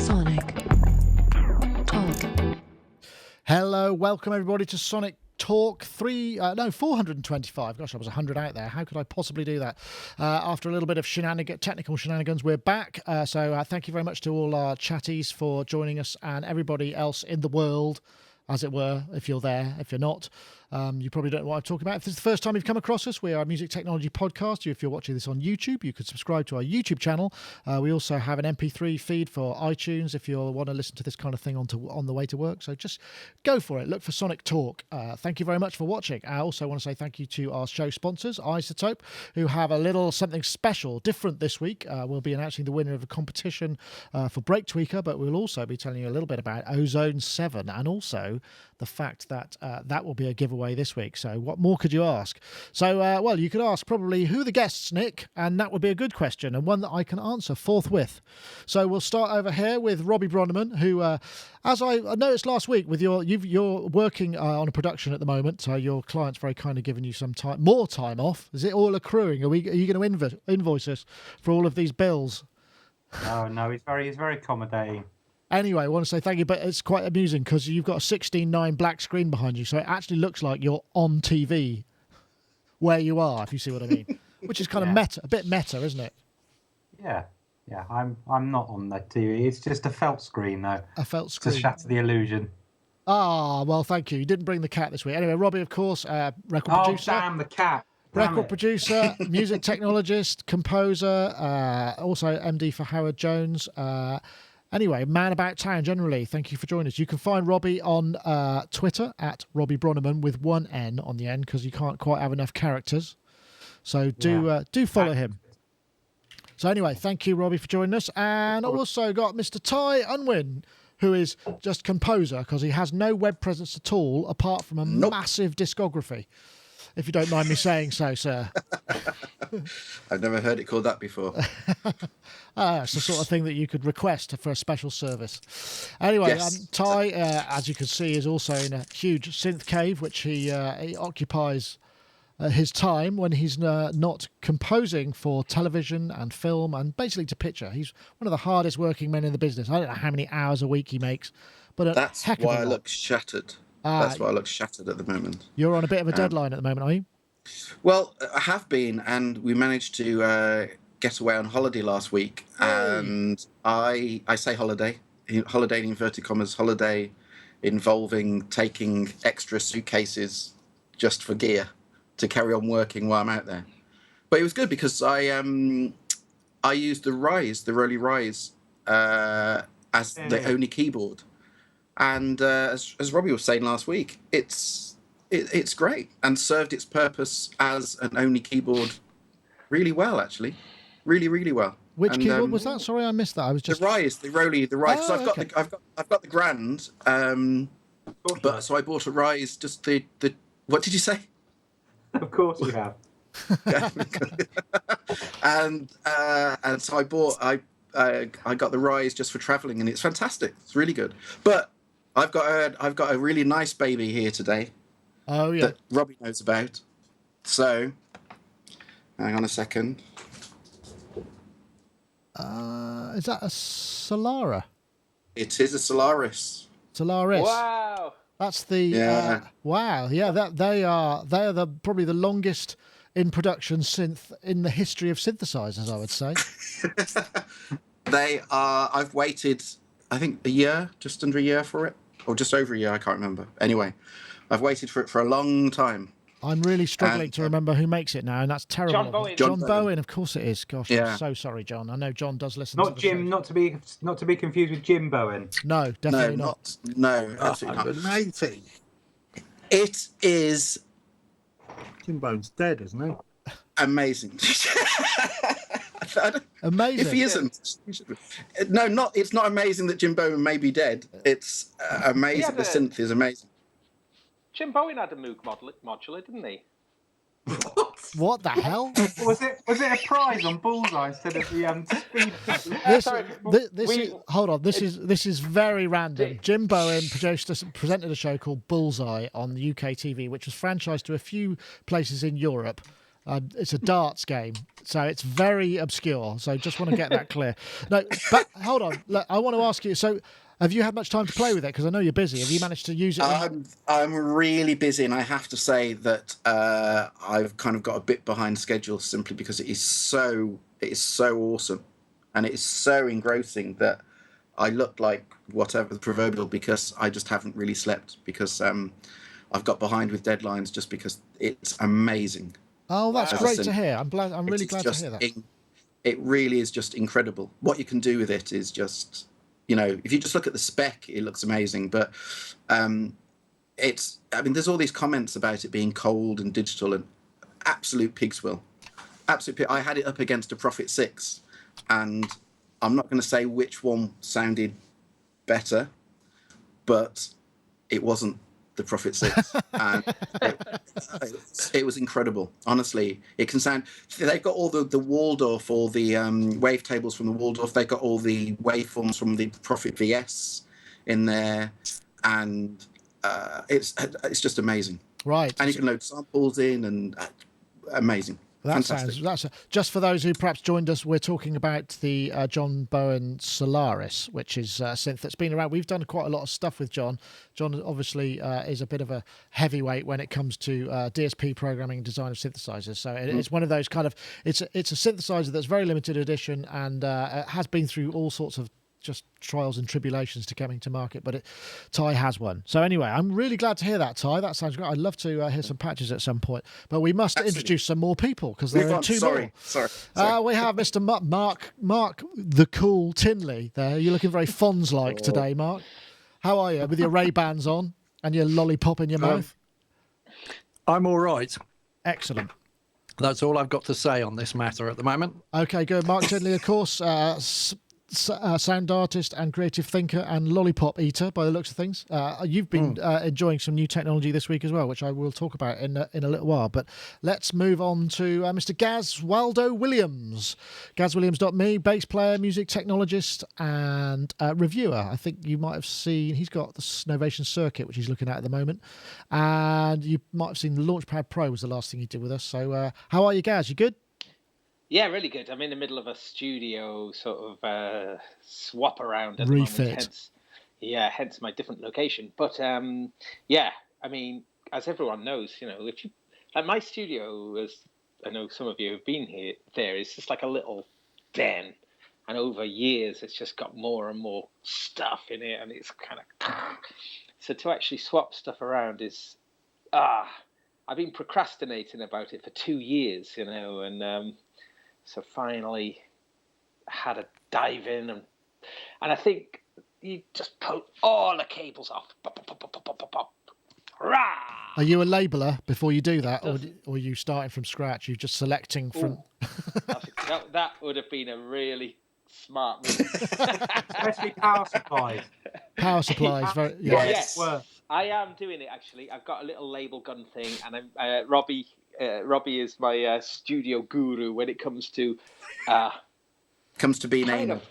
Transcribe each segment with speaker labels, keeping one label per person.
Speaker 1: Sonic Talk.
Speaker 2: Hello, welcome everybody to Sonic Talk 425. Gosh, I was 100 out there. How could I possibly do that? After a little bit of technical shenanigans, we're back. So thank you very much to all our chatties for joining us and everybody else in the world, as it were, if you're there. If you're not, you probably don't know what I'm talking about. If this is the first time you've come across us, we are a music technology podcast. If you're watching this on YouTube, you could subscribe to our YouTube channel. We also have an MP3 feed for iTunes if you want to listen to this kind of thing on the way to work. So just go for it. Look for Sonic Talk. Thank you very much for watching. I also want to say thank you to our show sponsors, iZotope, who have a little something special, different this week. We'll be announcing the winner of a competition for Break Tweaker, but we'll also be telling you a little bit about Ozone 7 and also the fact that that will be a giveaway this week. So what more could you ask? So, well, you could ask probably who are the guests, Nick, and that would be a good question and one that I can answer forthwith. So we'll start over here with Robbie Beardyman, who, as I noticed last week, with you're working on a production at the moment. So your client's very kind of giving you some more time off. Is it all accruing? Are you going to invoice us for all of these bills?
Speaker 3: No, he's very accommodating.
Speaker 2: Anyway, I want to say thank you, but it's quite amusing because you've got a 16:9 black screen behind you, so it actually looks like you're on TV where you are, if you see what I mean. Which is kind of a bit meta, isn't it?
Speaker 3: Yeah. I'm not on the TV. It's just a felt screen, though.
Speaker 2: A felt screen.
Speaker 3: To shatter the illusion.
Speaker 2: Ah, well, thank you. You didn't bring the cat this week. Anyway, Robbie, of course, record producer.
Speaker 3: Oh, damn the cat.
Speaker 2: Record producer, music technologist, composer, also MD for Howard Jones. Anyway, man about town generally. Thank you for joining us. You can find Robbie on Twitter at Robbie Beardyman with one N on the end because you can't quite have enough characters. So do follow him. So anyway, thank you, Robbie, for joining us. And also got Mr. Ty Unwin, who is just composer because he has no web presence at all apart from a massive discography. If you don't mind me saying so, sir.
Speaker 4: I've never heard it called that before.
Speaker 2: It's the sort of thing that you could request for a special service. Anyway, yes. Ty, as you can see, is also in a huge synth cave, which he occupies his time when he's not composing for television and film and basically to picture. He's one of the hardest working men in the business. I don't know how many hours a week he makes, but
Speaker 4: that's why I look shattered. That's why I look shattered at the moment.
Speaker 2: You're on a bit of a deadline at the moment, are you?
Speaker 4: Well, I have been, and we managed to get away on holiday last week. And I say holiday in inverted commas, holiday involving taking extra suitcases just for gear to carry on working while I'm out there. But it was good because I used the Roly Rise, as the only keyboard. And as Robbie was saying last week, it's great and served its purpose as an only keyboard really well, actually, really, really well.
Speaker 2: Which keyboard was that? Sorry, I missed that. I was just
Speaker 4: the Rise.
Speaker 2: Oh,
Speaker 4: so I've got the Grand, but so I bought a Rise. Just the what did you say?
Speaker 3: Of course you have.
Speaker 4: and so I got the Rise just for traveling, and it's fantastic. It's really good, but. I've got a really nice baby here today.
Speaker 2: Oh yeah.
Speaker 4: That Robbie knows about. So, hang on a second.
Speaker 2: Is that a Solaris?
Speaker 4: It is a Solaris.
Speaker 2: Solaris.
Speaker 5: Wow.
Speaker 2: That's the wow. Yeah, they are probably the longest in production synth in the history of synthesizers, I would say.
Speaker 4: They are. I've waited, I think, a year, just under a year for it. Or just over a year, I can't remember. Anyway, I've waited for it for a long time.
Speaker 2: I'm really struggling to remember who makes it now, and that's terrible.
Speaker 5: John Bowen.
Speaker 2: John Bowen, of course it is. Gosh,
Speaker 4: yeah.
Speaker 2: I'm so sorry, John. I know John does listen
Speaker 3: not
Speaker 2: to
Speaker 3: Jim, not to be confused with Jim Bowen.
Speaker 2: No, definitely not.
Speaker 4: No, absolutely not.
Speaker 6: Amazing.
Speaker 4: It is...
Speaker 6: Jim Bowen's dead, isn't he?
Speaker 4: Amazing.
Speaker 2: Amazing.
Speaker 4: If he isn't, it's not amazing that Jim Bowen may be dead. It's amazing. The synth is amazing.
Speaker 5: Jim Bowen had a Moog modular, didn't he?
Speaker 2: What the hell?
Speaker 3: Was it a prize on Bullseye instead of the speed?
Speaker 2: Hold on. This is very random. Jim Bowen presented a show called Bullseye on the UK TV, which was franchised to a few places in Europe. It's a darts game, so it's very obscure. So just want to get that clear. No, but hold on. Look, I want to ask you. So, have you had much time to play with it? Because I know you're busy. Have you managed to use it?
Speaker 4: I'm really busy, and I have to say that I've kind of got a bit behind schedule simply because it is so awesome, and it is so engrossing that I look like whatever the proverbial because I just haven't really slept because I've got behind with deadlines just because it's amazing.
Speaker 2: Oh, that's great to hear. I'm really glad to hear that.
Speaker 4: It really is just incredible. What you can do with it is just, if you just look at the spec, it looks amazing. But there's all these comments about it being cold and digital and absolute pig's will. I had it up against a Prophet 6, and I'm not going to say which one sounded better, but it wasn't the Prophet 6, and it was incredible. Honestly, it can sound. They've got all the Waldorf, all the wavetables from the Waldorf. They've got all the waveforms from the Prophet VS in there, and it's just amazing.
Speaker 2: Right,
Speaker 4: and you can load samples in, and amazing.
Speaker 2: That's just for those who perhaps joined us. We're talking about the John Bowen Solaris, which is a synth that's been around. We've done quite a lot of stuff with John. John obviously is a bit of a heavyweight when it comes to DSP programming and design of synthesizers. So it's one of those kind of it's a synthesizer that's very limited edition and has been through all sorts of just trials and tribulations to coming to market, but Ty has one. So anyway, I'm really glad to hear that, Ty. That sounds great. I'd love to hear some patches at some point, but we must introduce some more people because there are two more.
Speaker 4: Sorry.
Speaker 2: We have Mr. Mark the Cool Tinley there. You're looking very Fonz-like today, Mark. How are you with your Ray-Bans on and your lollipop in your mouth?
Speaker 6: I'm all right.
Speaker 2: Excellent.
Speaker 6: That's all I've got to say on this matter at the moment.
Speaker 2: Okay, good. Mark Tinley, of course, sound artist and creative thinker and lollipop eater by the looks of things. You've been enjoying some new technology this week as well, which I will talk about in a little while. But let's move on to Mr. Gaz Waldo Williams. GazWilliams.me, bass player, music technologist and reviewer. I think you might have seen, he's got the Novation Circuit, which he's looking at the moment. And you might have seen the Launchpad Pro was the last thing he did with us. So how are you, Gaz? You good?
Speaker 5: Yeah, really good. I'm in the middle of a studio sort of swap around at
Speaker 2: refit.
Speaker 5: The moment. Hence my different location. But yeah, I mean, as everyone knows, if you like my studio, as I know some of you have been there, it's just like a little den, and over years it's just got more and more stuff in it, and it's kind of so to actually swap stuff around is I've been procrastinating about it for 2 years, and so finally had to dive in, and I think you just pull all the cables off. Rah!
Speaker 2: Are you a labeler before you do that, or are you starting from scratch? You're just selecting from...
Speaker 5: that would have been a really smart move.
Speaker 3: Especially power supplies.
Speaker 2: Power supplies, very...
Speaker 5: Yes. I am doing it, actually. I've got a little label gun thing, and Robbie is my studio guru when it comes to
Speaker 4: being anal.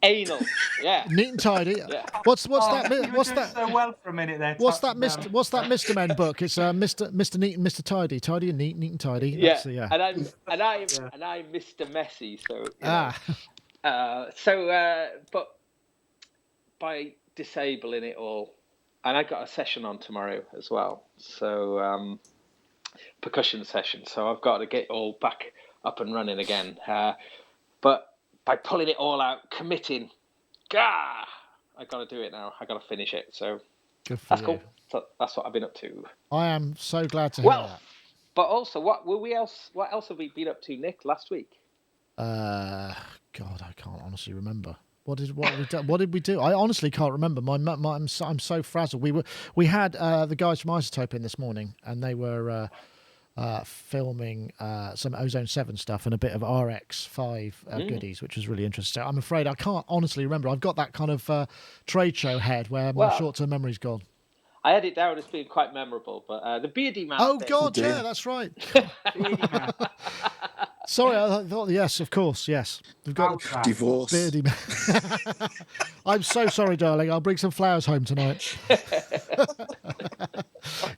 Speaker 5: Anal, yeah.
Speaker 2: Neat and tidy. Yeah. What's that? What's that?
Speaker 3: So well for a minute there.
Speaker 2: What's that Mr. Men book? It's Mr. Neat and Mr. Tidy. Tidy and neat, neat and tidy.
Speaker 5: Yeah. And I'm Mr. Messy. So but by disabling it all, and I got a session on tomorrow as well. So percussion session. So I've got to get all back up and running again. But by pulling it all out, committing, I got to do it now. I got to finish it. So that's cool. So that's what I've been up to.
Speaker 2: I am so glad to hear that.
Speaker 5: But also, what else have we been up to, Nick, last week?
Speaker 2: God, I can't honestly remember. What did we do? I honestly can't remember. I'm so frazzled. We had the guys from iZotope in this morning, and they were filming some Ozone 7 stuff and a bit of RX5 goodies, which was really interesting. I'm afraid I can't honestly remember. I've got that kind of trade show head where my short-term memory's gone.
Speaker 5: I had it down as being quite memorable, but the Beardyman.
Speaker 2: Oh, God, yeah, that's right. Sorry, I thought, yes, of course, yes. We've got
Speaker 4: divorce.
Speaker 2: Beardyman. I'm so sorry, darling. I'll bring some flowers home tonight.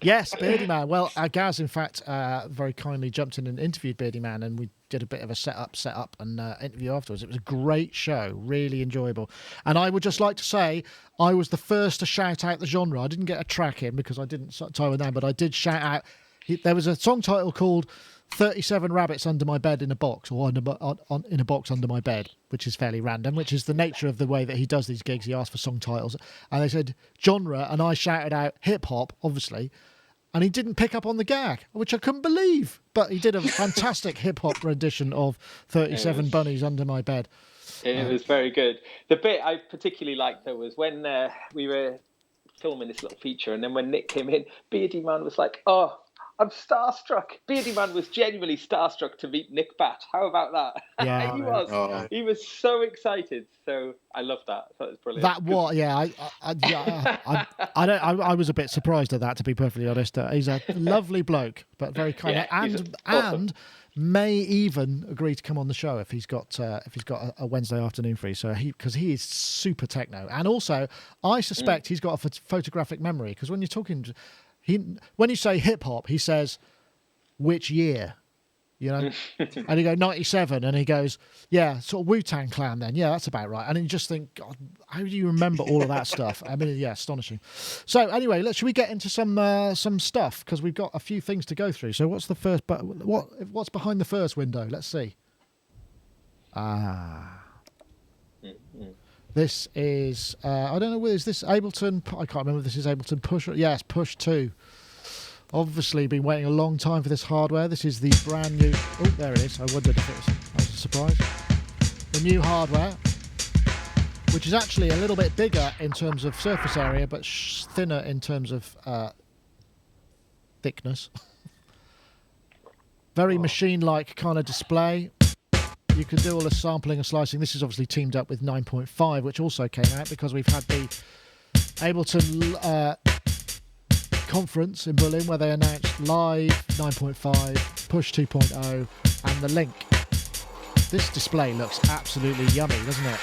Speaker 2: Yes, Beardyman. Well, Gaz, in fact, very kindly jumped in and interviewed Beardyman, and we did a bit of a set-up and interview afterwards. It was a great show, really enjoyable. And I would just like to say I was the first to shout out the genre. I didn't get a track in because I didn't tie it down, but I did shout out. There was a song title called 37 Rabbits Under My Bed in a Box, or in a box under my bed, which is fairly random, which is the nature of the way that he does these gigs. He asks for song titles. And they said genre, and I shouted out hip-hop, obviously. And he didn't pick up on the gag, which I couldn't believe. But he did a fantastic hip-hop rendition of 37 Bunnies Under My Bed.
Speaker 5: It was very good. The bit I particularly liked, though, was when we were filming this little feature, and then when Nick came in, Beardyman was like, "Oh, I'm starstruck." Beardyman was genuinely starstruck to meet Nick Batt. How about that?
Speaker 2: Yeah,
Speaker 5: he was.
Speaker 4: Oh.
Speaker 5: He was so excited. So I loved that. I thought it was brilliant.
Speaker 2: That what? Yeah, I was a bit surprised at that, to be perfectly honest. He's a lovely bloke, but very kind,
Speaker 5: Yeah,
Speaker 2: and
Speaker 5: awesome.
Speaker 2: may even agree to come on the show if he's got a Wednesday afternoon free. So because he is super techno, and also I suspect he's got a photographic memory, because when you're talking. When you say hip hop, he says, "Which year?" You know, and you go 97, and he goes, "Yeah, sort of Wu-Tang Clan." Then, yeah, that's about right. And you just think, God, how do you remember all of that stuff? I mean, yeah, astonishing. So anyway, should we get into some stuff, because we've got a few things to go through. So what's the first? But what's behind the first window? Let's see. This is, I don't know, is this Ableton? I can't remember if this is Ableton Push. Yes, Push 2. Obviously been waiting a long time for this hardware. This is the brand new, oh, there it is. I wondered if it was a surprise. The new hardware, which is actually a little bit bigger in terms of surface area, but thinner in terms of thickness. Very Maschine-like kind of display. You can do all the sampling and slicing. This is obviously teamed up with 9.5, which also came out because we've had the Ableton conference in Berlin where they announced live 9.5, Push 2.0, and the link. This display looks absolutely yummy, doesn't it?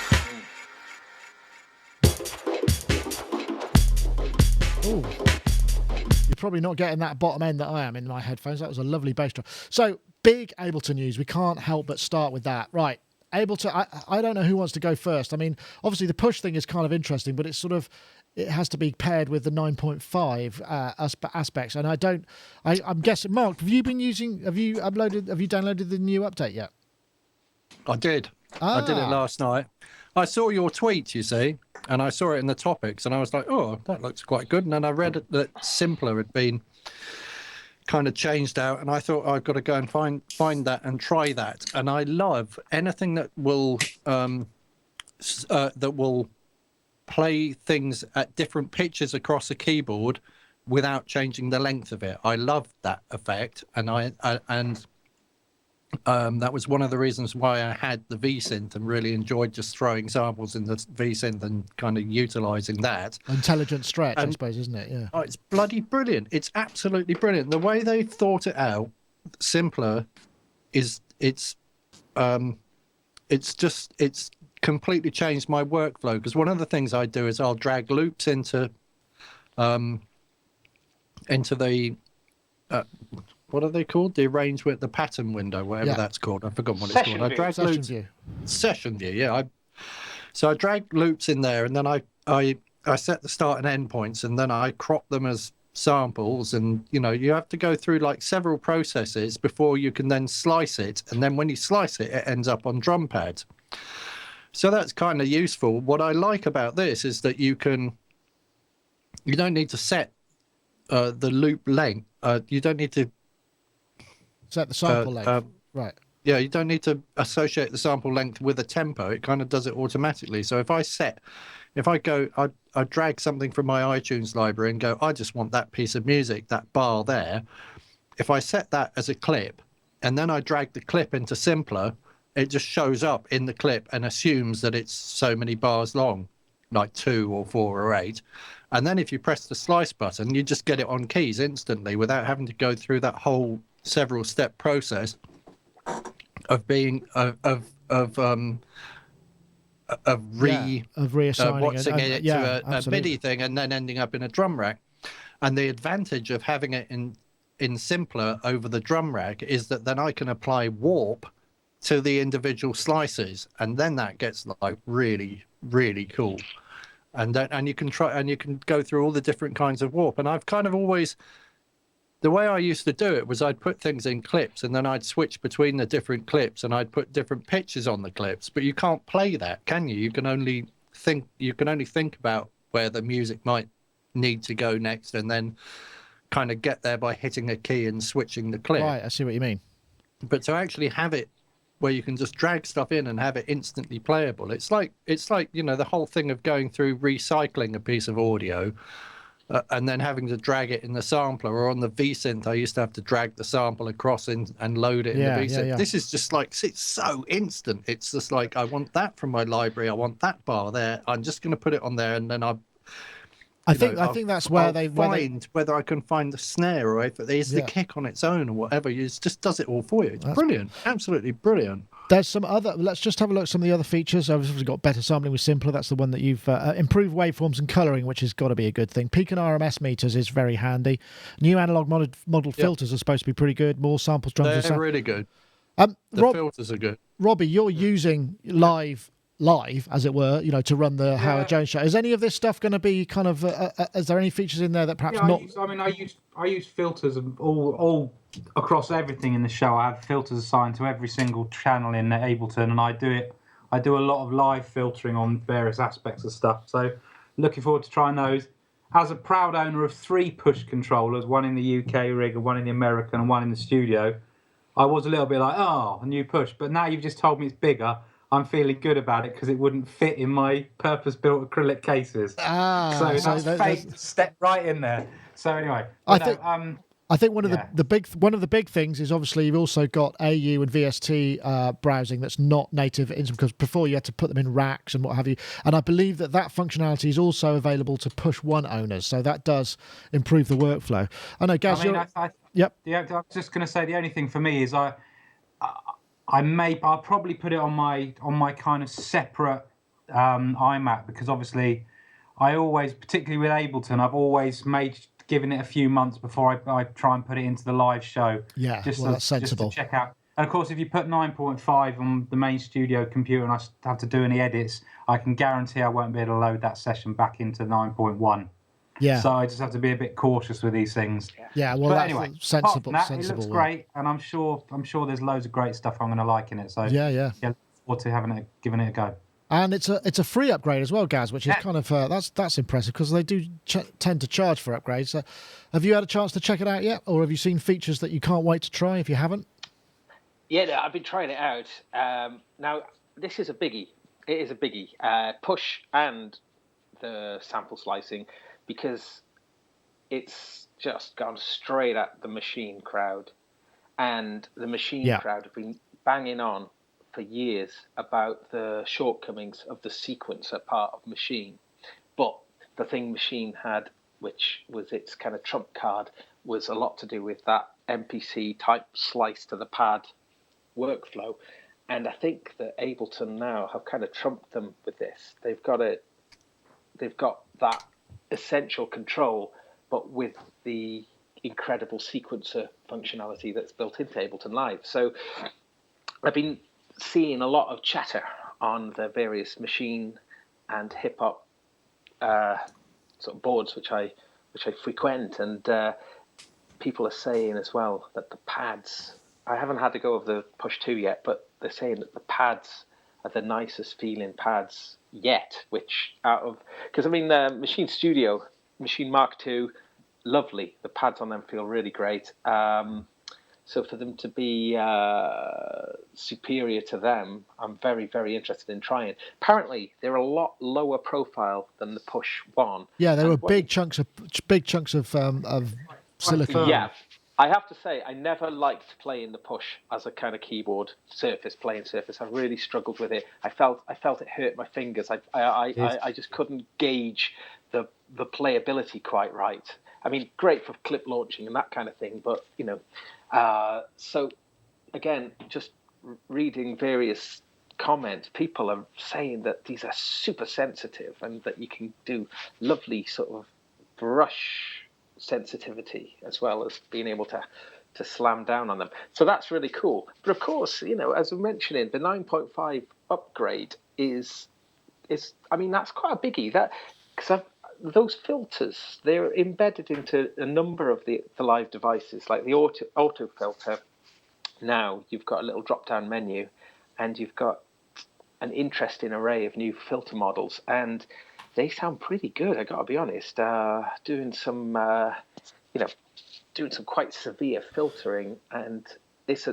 Speaker 2: Ooh. You're probably not getting that bottom end that I am in my headphones. That was a lovely bass drum. So, big Ableton news. We can't help but start with that. Right. Ableton, I don't know who wants to go first. I mean, obviously the Push thing is kind of interesting, but it's sort of, it has to be paired with the 9.5 aspects. And I'm guessing, Mark, have you downloaded the new update yet?
Speaker 6: I did. I did it last night. I saw your tweet, you see, and I saw it in the topics, and I was like, oh, that looks quite good. And then I read that Simpler had been kind of changed out, and I thought I've got to go and find that and try that. And I love anything that will play things at different pitches across a keyboard without changing the length of it. I love that effect, and that was one of the reasons why I had the V-Synth and really enjoyed just throwing samples in the V-Synth and kind of utilising that.
Speaker 2: Intelligent stretch, I suppose, isn't it? Yeah.
Speaker 6: Oh, it's bloody brilliant. It's absolutely brilliant. The way they thought it out, Simpler, it's completely changed my workflow, because one of the things I do is I'll drag loops into the what are they called? The arrangement, the pattern window, whatever that's called. I've forgotten what it's called. I drag
Speaker 2: Session
Speaker 6: loops.
Speaker 2: view.
Speaker 6: Session view, yeah. So I drag loops in there, and then I set the start and end points, and then I crop them as samples. And you have to go through like several processes before you can then slice it. And then when you slice it, it ends up on drum pads. So that's kind of useful. What I like about this is that you don't need to set the loop length. You don't need to
Speaker 2: set the sample length. Right.
Speaker 6: Yeah, you don't need to associate the sample length with a tempo. It kind of does it automatically. So if I drag something from my iTunes library and go, I just want that piece of music, that bar there. If I set that as a clip and then I drag the clip into Simpler, it just shows up in the clip and assumes that it's so many bars long, like 2 or 4 or 8. And then if you press the slice button, you just get it on keys instantly without having to go through that whole several step process of being reassigning
Speaker 2: reassigning
Speaker 6: it to a MIDI thing and then ending up in a drum rack. And the advantage of having it in simpler over the drum rack is that then I can apply warp to the individual slices, and then that gets like really, really cool. And you can go through all the different kinds of warp. And I've kind of always, the way I used to do it was I'd put things in clips, and then I'd switch between the different clips, and I'd put different pitches on the clips. But you can't play that, can you? You can only think about where the music might need to go next, and then kind of get there by hitting a key and switching the clip.
Speaker 2: Right, I see what you mean.
Speaker 6: But to actually have it where you can just drag stuff in and have it instantly playable, it's like the whole thing of going through recycling a piece of audio and then having to drag it in the sampler, or on the V-Synth I used to have to drag the sample across and load it in the V-Synth. This is just like, it's so instant. It's just like, I want that from my library, I want that bar there, I'm just going to put it on there, and then I think that's where whether I can find the snare, or if there's the kick on its own or whatever. It just does it all for you. It's brilliant, absolutely brilliant.
Speaker 2: There's some other. Let's just have a look at some of the other features. Obviously, got better sampling with simpler. That's the one that you've improved waveforms and colouring, which has got to be a good thing. Peak and RMS meters is very handy. New analog model filters are supposed to be pretty good. More samples, drums.
Speaker 6: They're really good.
Speaker 2: The
Speaker 6: filters are good.
Speaker 2: Robbie, you're using live, as it were, to run the Howard Jones show. Is any of this stuff going to be kind of? Is there any features in there that perhaps not?
Speaker 3: I use filters all across everything in the show. I have filters assigned to every single channel in Ableton, and I do a lot of live filtering on various aspects of stuff. So, looking forward to trying those. As a proud owner of 3 push controllers, one in the UK rig, and one in the American, and one in the studio, I was a little bit like, a new push. But now you've just told me it's bigger, I'm feeling good about it, because it wouldn't fit in my purpose-built acrylic cases. So that's fate step right in there. So anyway,
Speaker 2: I think one of the big things is, obviously, you've also got AU and VST browsing that's not native, because before you had to put them in racks and what have you. And I believe that functionality is also available to push one owners, so that does improve the workflow. I know, Gaz. Yep.
Speaker 3: Yeah, I was just going to say, the only thing for me is I'll probably put it on my kind of separate iMac, because obviously I always, particularly with Ableton, I've always given it a few months before I try and put it into the live show.
Speaker 2: Yeah, that's sensible.
Speaker 3: Just to check out. And of course, if you put 9.5 on the main studio computer and I have to do any edits, I can guarantee I won't be able to load that session back into 9.1.
Speaker 2: Yeah.
Speaker 3: So I just have to be a bit cautious with these things.
Speaker 2: Yeah, well, that's anyway, sensible.
Speaker 3: It looks great, and I'm sure there's loads of great stuff I'm going to like in it. So
Speaker 2: yeah,
Speaker 3: look forward to giving it a go.
Speaker 2: And it's a free upgrade as well, Gaz, which is kind of that's impressive, because they do tend to charge for upgrades. Have you had a chance to check it out yet, or have you seen features that you can't wait to try if you haven't?
Speaker 5: Yeah, I've been trying it out. Now, this is a biggie. It is a biggie. Push and the sample slicing, because it's just gone straight at the Maschine crowd. And the Maschine crowd have been banging on for years about the shortcomings of the sequencer part of Maschine. But the thing Maschine had, which was its kind of trump card, was a lot to do with that MPC type slice to the pad workflow. And I think that Ableton now have kind of trumped them with this. They've got that essential control, but with the incredible sequencer functionality that's built into Ableton Live. So I've been seeing a lot of chatter on the various Maschine and hip hop sort of boards which I frequent, and people are saying as well that the pads, I haven't had to go of the Push 2 yet, but they're saying that the pads are the nicest feeling pads yet, which because I mean Maschine Studio, Maschine Mark II, lovely, the pads on them feel really great. So for them to be superior to them, I'm very, very interested in trying. Apparently, they're a lot lower profile than the Push 1.
Speaker 2: Yeah, they were big chunks of silicone.
Speaker 5: Yeah, I have to say, I never liked playing the Push as a kind of keyboard playing surface. I really struggled with it. I felt it hurt my fingers. I just couldn't gauge the playability quite right. I mean, great for clip launching and that kind of thing, but so again, just reading various comments, people are saying that these are super sensitive and that you can do lovely sort of brush sensitivity as well as being able to slam down on them. So that's really cool. But of course, as we're mentioning, the 9.5 upgrade is I mean, that's quite a biggie. Because those filters, they're embedded into a number of the live devices, like the auto filter. Now you've got a little drop-down menu, and you've got an interesting array of new filter models, and they sound pretty good. I got to be honest. Doing some quite severe filtering, and there's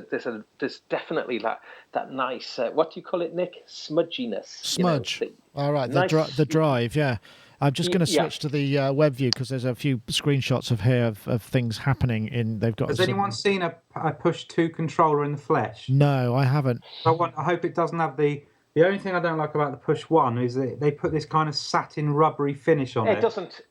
Speaker 5: definitely that nice what do you call it, Nick? Smudginess.
Speaker 2: Smudge. All right,
Speaker 5: nice,
Speaker 2: the drive, yeah. I'm just going to switch to the web view because there's a few screenshots of things happening in. They've got.
Speaker 3: Has anyone seen a Push 2 controller in the flesh?
Speaker 2: No, I haven't.
Speaker 3: I hope it doesn't have the. The only thing I don't like about the Push 1 is that they put this kind of satin rubbery finish on it.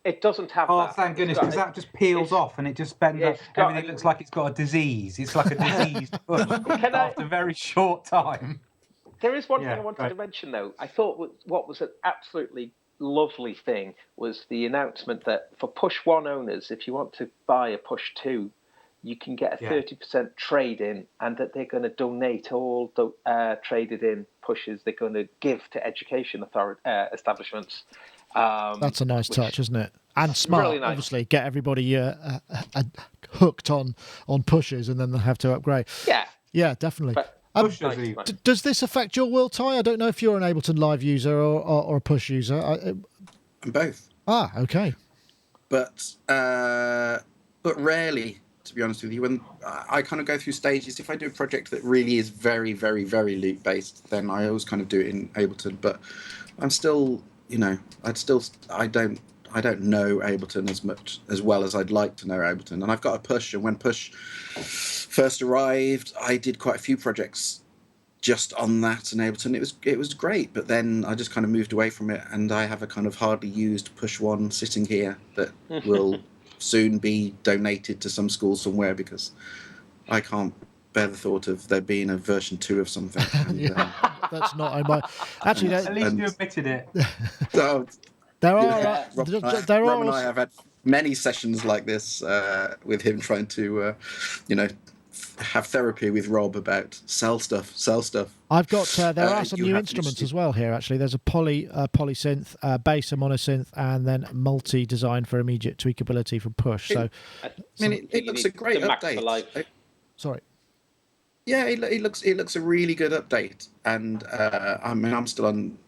Speaker 5: It doesn't have.
Speaker 3: Oh,
Speaker 5: that.
Speaker 3: thank goodness, because that just peels off and it just bends up. Everything looks like it's got a disease. It's like a diseased Push after a very short time.
Speaker 5: There is one thing I wanted to mention, though. I thought what was an absolutely lovely thing was the announcement that for Push 1 owners, if you want to buy a Push 2, you can get a 30% trade-in, and that they're going to donate all the traded-in Pushes they're going to give to education establishments.
Speaker 2: That's a nice touch, isn't it? And smart, really nice. Obviously, get everybody hooked on Pushes, and then they'll have to upgrade. Yeah, definitely. Does this affect your world, Ty? I don't know if you're an Ableton Live user or a Push user.
Speaker 4: I'm both.
Speaker 2: Ah, okay.
Speaker 4: But rarely, to be honest with you. When I kind of go through stages, if I do a project that really is very, very, very loop based, then I always kind of do it in Ableton. But I'm still, I don't know Ableton as well as I'd like to know Ableton. And I've got a Push, and when Push first arrived, I did quite a few projects just on that and Ableton. It was great, but then I just kind of moved away from it, and I have a kind of hardly used Push 1 sitting here that will soon be donated to some school somewhere because I can't bear the thought of there being a version 2 of something. And,
Speaker 2: that's not on my. Actually,
Speaker 3: at least you admitted it.
Speaker 4: So,
Speaker 2: Rob
Speaker 4: and I have had many sessions like this with him trying to, have therapy with Rob about sell stuff.
Speaker 2: I've got there are some new instruments as well here. Actually, there's a polysynth, bass, a monosynth, and then multi designed for immediate tweakability from Push. So,
Speaker 4: it looks a great update.
Speaker 2: Sorry.
Speaker 4: Yeah, it looks a really good update, and I'm still on.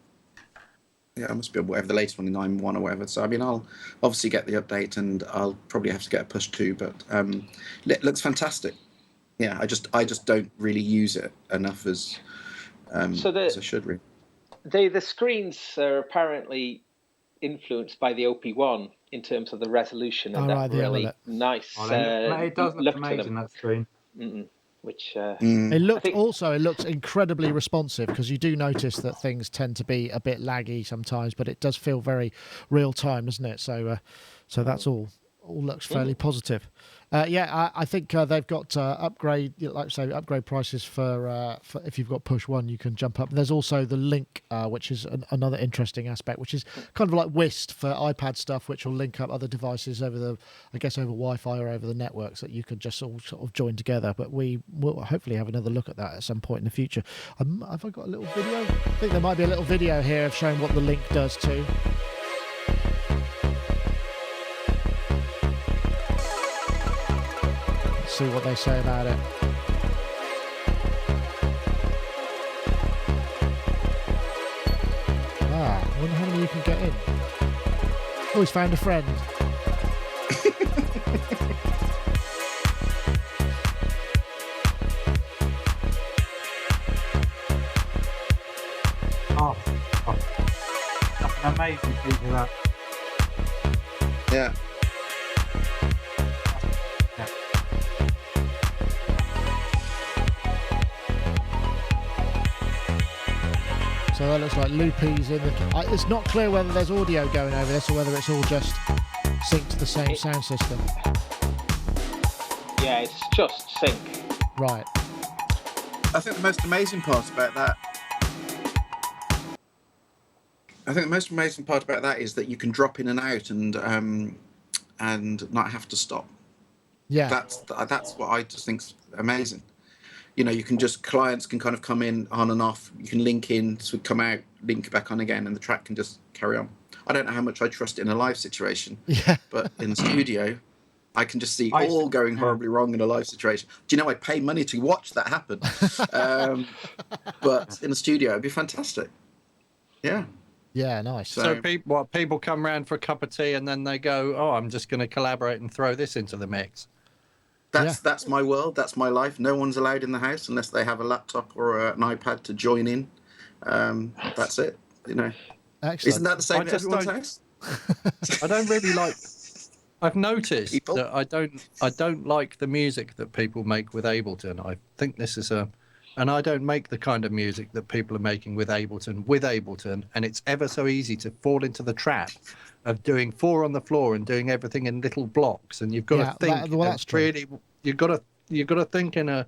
Speaker 4: Yeah, I must be on whatever the latest one in 9.1 or whatever. So I'll obviously get the update, and I'll probably have to get a Push 2. But it looks fantastic. Yeah, I just don't really use it enough as I should. Really.
Speaker 5: The screens are apparently influenced by the OP1 in terms of the resolution and that really nice.
Speaker 3: It does look amazing, that screen.
Speaker 5: Which
Speaker 2: it looks incredibly responsive, because you do notice that things tend to be a bit laggy sometimes, but it does feel very real time, doesn't it? So that's all looks fairly positive. I think they've got upgrade prices for if you've got Push 1, you can jump up. There's also the link, which is another interesting aspect, which is kind of like Whist for iPad stuff, which will link up other devices over Wi-Fi or over the networks that you could just all sort of join together. But we will hopefully have another look at that at some point in the future. Have I got a little video? I think there might be a little video here of showing what the link does too. See what they say about it. I wonder how many you can get in. Oh, he's found a friend.
Speaker 3: That's an amazing feature, that.
Speaker 4: Yeah.
Speaker 2: So that looks like loopies in the. It's not clear whether there's audio going over this or whether it's all just synced to the same sound system.
Speaker 5: Yeah, it's just sync.
Speaker 2: Right.
Speaker 4: I think the most amazing part about that is that you can drop in and out and and not have to stop.
Speaker 2: Yeah.
Speaker 4: That's what I just think's amazing. You know, you can just, clients can kind of come in on and off. You can link in, so come out, link back on again, and the track can just carry on. I don't know how much I trust it in a live situation, but in the studio, I can just see all going horribly wrong in a live situation. Do you know, I pay money to watch that happen. But in the studio, it'd be fantastic. Yeah.
Speaker 2: Yeah, nice.
Speaker 6: So people come round for a cup of tea and then they go, oh, I'm just going to collaborate and throw this into the mix.
Speaker 4: That's my world. That's my life. No one's allowed in the house unless they have a laptop or an iPad to join in. That's it. You know.
Speaker 2: Excellent.
Speaker 4: Isn't that the same at everyone's house?
Speaker 6: I don't really like. I've noticed that I don't like the music that people make with Ableton. I think this is and I don't make the kind of music that people are making with Ableton, and it's ever so easy to fall into the trap of doing 4 on the floor and doing everything in little blocks, and you've got to think.
Speaker 2: That's
Speaker 6: really, you've got to think in a.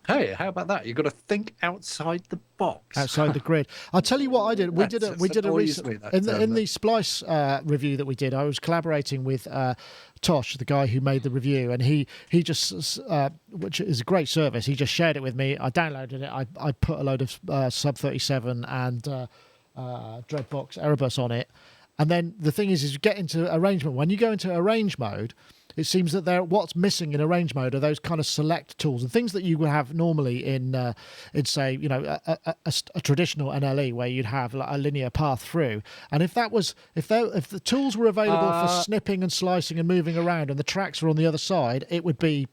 Speaker 6: Hey, how about that? You've got to think outside the box,
Speaker 2: outside the grid. I'll tell you what I did. We did a recent in the Splice review that we did. I was collaborating with Tosh, the guy who made the review, and he just which is a great service. He just shared it with me. I downloaded it. I put a load of Sub 37 and Dreadbox Erebus on it, and then the thing is you get into arrangement. When you go into arrange mode, it seems that what's missing in arrange mode are those kind of select tools and things that you would have normally in say, you know, a traditional NLE where you'd have like a linear path through. And if the tools were available for snipping and slicing and moving around, and the tracks were on the other side, it would be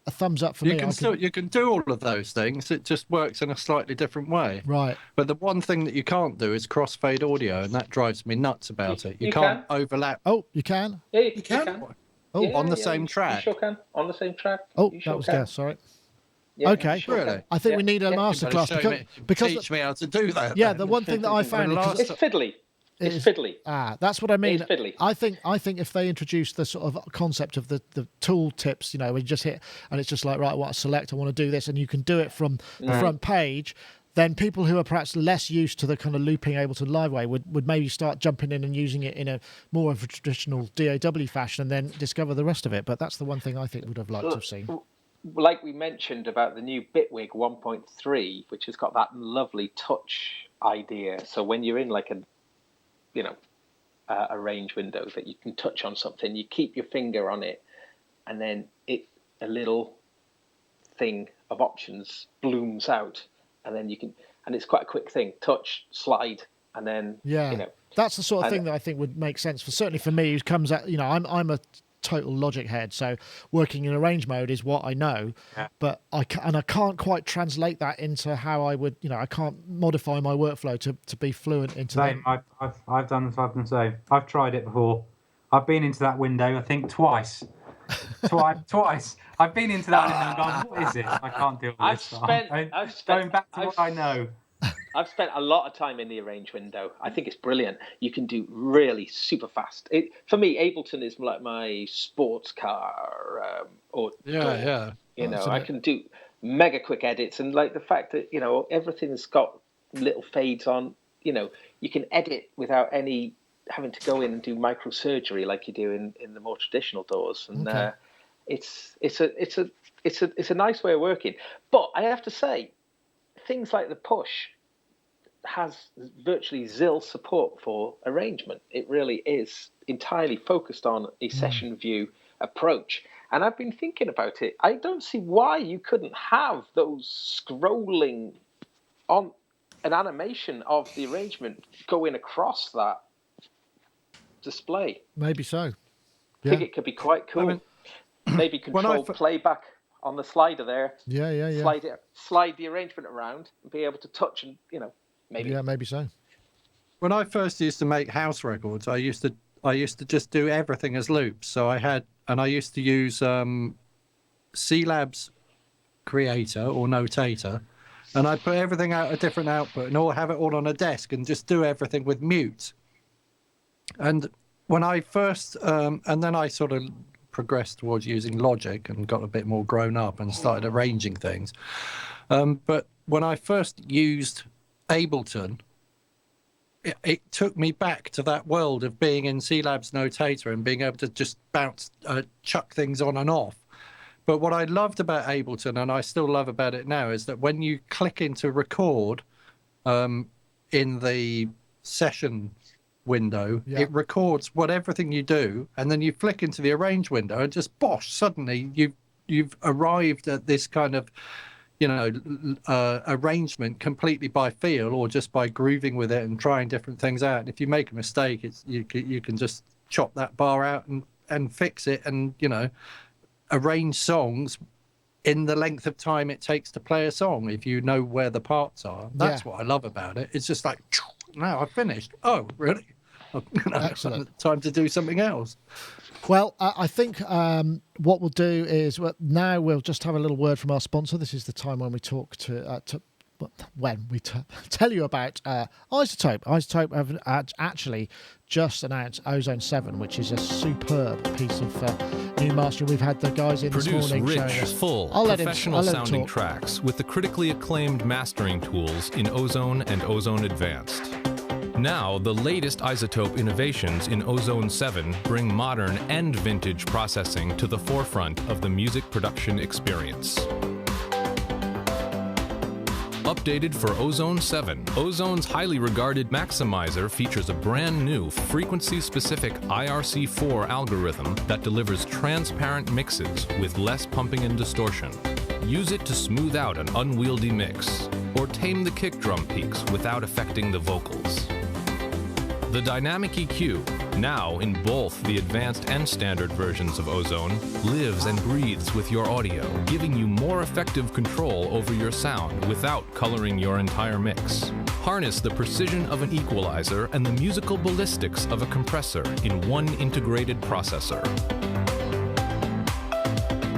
Speaker 2: a thumbs up for me.
Speaker 6: You can do all of those things. It just works in a slightly different way.
Speaker 2: Right.
Speaker 6: But the one thing that you can't do is crossfade audio, and that drives me nuts about it. You can't overlap.
Speaker 2: Oh, you can?
Speaker 5: Yeah, you can.
Speaker 2: Oh,
Speaker 6: on the same track.
Speaker 5: You sure can. On the same track.
Speaker 2: Oh,
Speaker 5: you
Speaker 2: that was gas. Sorry.
Speaker 5: Yeah,
Speaker 2: okay.
Speaker 5: Sure
Speaker 6: really?
Speaker 2: I think we need a masterclass because
Speaker 6: teach me how to do that.
Speaker 2: Yeah, the one thing that I found
Speaker 5: it's fiddly. It's fiddly.
Speaker 2: That's what I mean.
Speaker 5: It's fiddly.
Speaker 2: I think if they introduce the sort of concept of the tool tips, you know, when you just hit and it's just like, right, I want to select, I want to do this, and you can do it from the front page, then people who are perhaps less used to the kind of looping Ableton Live way would maybe start jumping in and using it in a more of a traditional DAW fashion and then discover the rest of it. But that's the one thing I think would have liked to have seen.
Speaker 5: Like we mentioned about the new Bitwig 1.3, which has got that lovely touch idea. So when you're in like a range window that you can touch on something, you keep your finger on it, and then a little thing of options blooms out. And then you can, and it's quite a quick thing, touch, slide, and then, you know.
Speaker 2: That's the sort of thing that I think would make sense certainly for me, who comes out, you know, I'm a total Logic head, so working in arrange mode is what I know, but I can't quite translate that into how I would, you know, I can't modify my workflow to be fluent into that.
Speaker 3: I've done the same. I've tried it before. I've been into that window, I think, twice. Twice. I've been into that window and gone, what is it? I can't deal with this. Going back to what I know.
Speaker 5: I've spent a lot of time in the arrange window. I think it's brilliant. You can do really super fast. For me, Ableton is like my sports car. You know, I can do mega quick edits, and like the fact that, you know, everything's got little fades on. You know, you can edit without any having to go in and do microsurgery like you do in the more traditional DAWs, and it's a nice way of working. But I have to say, things like the Push has virtually zil support for arrangement. It really is entirely focused on a session view approach. And I've been thinking about it. I don't see why you couldn't have those scrolling on an animation of the arrangement going across that display.
Speaker 2: Maybe so.
Speaker 5: I think it could be quite cool. I mean, maybe control playback on the slider there.
Speaker 2: Yeah.
Speaker 5: Slide the arrangement around and be able to touch and, you know, maybe.
Speaker 2: Yeah, maybe so.
Speaker 6: When I first used to make house records, I used to just do everything as loops. So I used to use C-Lab's Creator or Notator, and I'd put everything out a different output and have it all on a desk and just do everything with mute. And when I first, and then I sort of progressed towards using Logic and got a bit more grown up and started arranging things. But when I first used Ableton, it took me back to that world of being in C-Lab's Notator and being able to just chuck things on and off. But what I loved about Ableton, and I still love about it now, is that when you click into record in the session window, it records everything you do, and then you flick into the arrange window, and just bosh, suddenly you've arrived at this kind of arrangement completely by feel or just by grooving with it and trying different things out. And if you make a mistake, you can just chop that bar out and fix it, and arrange songs in the length of time it takes to play a song if you know where the parts are. That's what I love about it. It's just like, now I've finished. Oh, really?
Speaker 2: Excellent.
Speaker 6: Time to do something else.
Speaker 2: Well, I think what we'll do is now we'll just have a little word from our sponsor. This is the time when we talk tell you about iZotope. iZotope have actually just announced Ozone 7, which is a superb piece of new mastering. We've had the guys in this morning
Speaker 7: Produce
Speaker 2: showing
Speaker 7: rich,
Speaker 2: us.
Speaker 7: full, professional-sounding tracks with the critically acclaimed mastering tools in Ozone and Ozone Advanced. Now, the latest iZotope innovations in Ozone 7 bring modern and vintage processing to the forefront of the music production experience. Updated for Ozone 7, Ozone's highly regarded maximizer features a brand new frequency-specific IRC4 algorithm that delivers transparent mixes with less pumping and distortion. Use it to smooth out an unwieldy mix, or tame the kick drum peaks without affecting the vocals. The Dynamic EQ, now in both the advanced and standard versions of Ozone, lives and breathes with your audio, giving you more effective control over your sound without coloring your entire mix. Harness the precision of an equalizer and the musical ballistics of a compressor in one integrated processor.